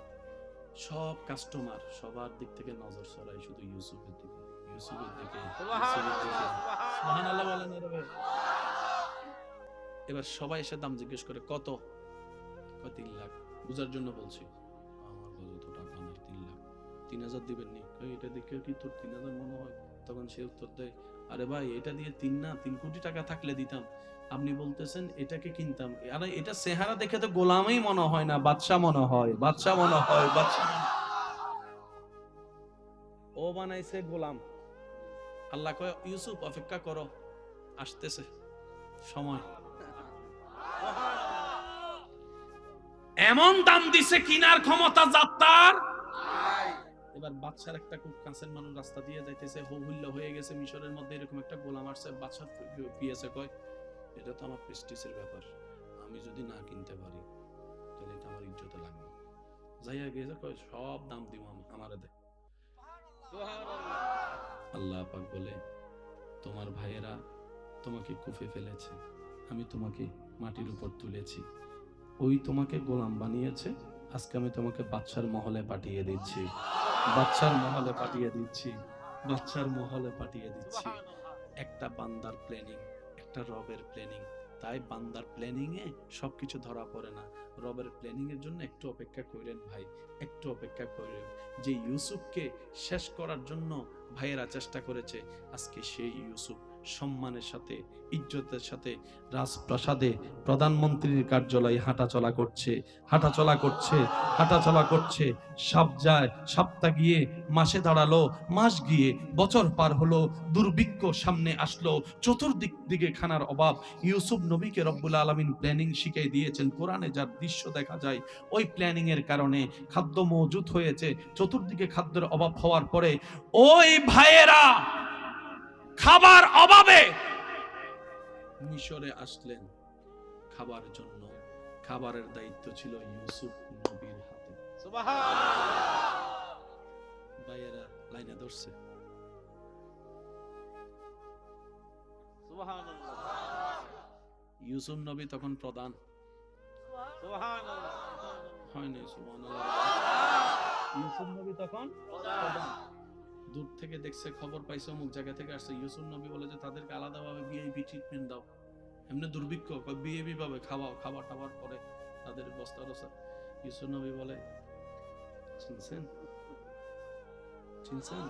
সব কাস্টমার সবার দিক থেকে নজর সরাই শুধু ইউসুফের দিকে, ইউসুফের দিকে, ইউসুফের দিকে। সুবহানাল্লাহ বলেন না রে। এবার সবাই এসে দাম জিজ্ঞেস করে কত, 3 লাখ। বুঝার জন্য বলছি, আমার কাছে তো টাকা নেই, 3 লাখ। 3000 দিবেন নি? এটা দেখে কি তোর 3000 মনে হয়? তখন সে উত্তর দেয় আরে ভাই এটা দিয়ে 3 না 3 কোটি টাকা থাকলে দিতাম, আপনি বলতেছেন এটাকে কিনতাম। আরে এটা চেহারা দেখে তো গোলামই মনে হয় না, বাদশা মনে হয়, বাদশা মনে হয়, বাদশা। ও বানাইছে গোলাম। আল্লাহ কয় ইউসুফ অপেক্ষা করো, আসতেছে সময়। এমন দাম দিছে কিনার ক্ষমতা যাত্রার। এবার বাদশার একটা খুব কাছের মানুষ রাস্তা দিয়ে যাইতেছে, হইহুল্লা হয়ে গেছে মিশরের মধ্যে, এরকম একটা গোলাম আসছে। বাদশা পিয়েছে, কয় এটা তো আমার প্রেস্টিজের ব্যাপার, আমি যদি না কিনতে পারি তাহলে এটা আমার ইজ্জতে লাগবে। যাইয়া গেছে, কয় সব দাম দিব আমারে দে। আল্লাহ পাক বলে, তোমার ভাইয়েরা তোমাকে কুফে ফেলেছে, আমি তোমাকে মাটির উপর তুলেছি, ওই তোমাকে গোলাম বানিয়েছে, আজকে আমি তোমাকে বাদশার মহলে পাঠিয়ে দিচ্ছি, বাদশার মহলে পাঠিয়ে দিচ্ছি, বাদশার মহলে পাঠিয়ে দিচ্ছি। একটা বান্দার প্ল্যানিং, একটা রবের প্ল্যানিং। তাই বান্দার প্ল্যানিং এ সবকিছু ধরা পড়ে না। রবের প্ল্যানিং এর জন্য একটু অপেক্ষা করেন ভাই, একটু অপেক্ষা করেন। যে ইউসুফকে শেষ করার জন্য ভাইয়েরা চেষ্টা করেছে, আজকে সেই ইউসুফ সম্মানের সাথে, ইজ্জতের সাথে রাজপ্রাসাদে প্রধানমন্ত্রীর কার্যালয়ে হাঁটাচলা করছে, হাঁটাচলা করছে, হাঁটাচলা করছে। সপ্তাহ গিয়ে মাসে দাঁড়ালো, মাস গিয়ে বছর পার হলো, দুর্ভিক্ষ সামনে আসলো, চতুর্দিক দিকে খানার অভাব। ইউসুফ নবীকে রব্বুল আলামিন প্ল্যানিং শিখিয়ে দিয়েছেন। কোরআনে যার দৃশ্য দেখা যায়, ওই প্ল্যানিং এর কারণে খাদ্য মজুদ হয়েছে। চতুর্দিকে খাদ্যের অভাব হওয়ার পরে ওই ভাইয়েরা খাবার অভাবে মিশরে আসলেন খাবার জন্য। খাবারের দায়িত্ব ছিল ইউসুফ নবীর হাতে। ভাইয়েরা লাইনে ধরছে। ইউসুফ নবী তখন প্রধান হয়নি। ইউসুফ নবী তখন প্রধান। দূর থেকে দেখছে, খবর পাইছে, অমুক জায়গা থেকে আসছে। ইউসুফ নবী বলে যে তাদেরকে আলাদাভাবে ভিআইপি ট্রিটমেন্ট দাও। এমনি দুর্ভিক্ষ, ভিআইপি ভাবে খাওয়াও, খাবার টাবার পরে তাদের বস্তা রসা। ইউসুফ নবী বলে, চিনছেন চিনছেন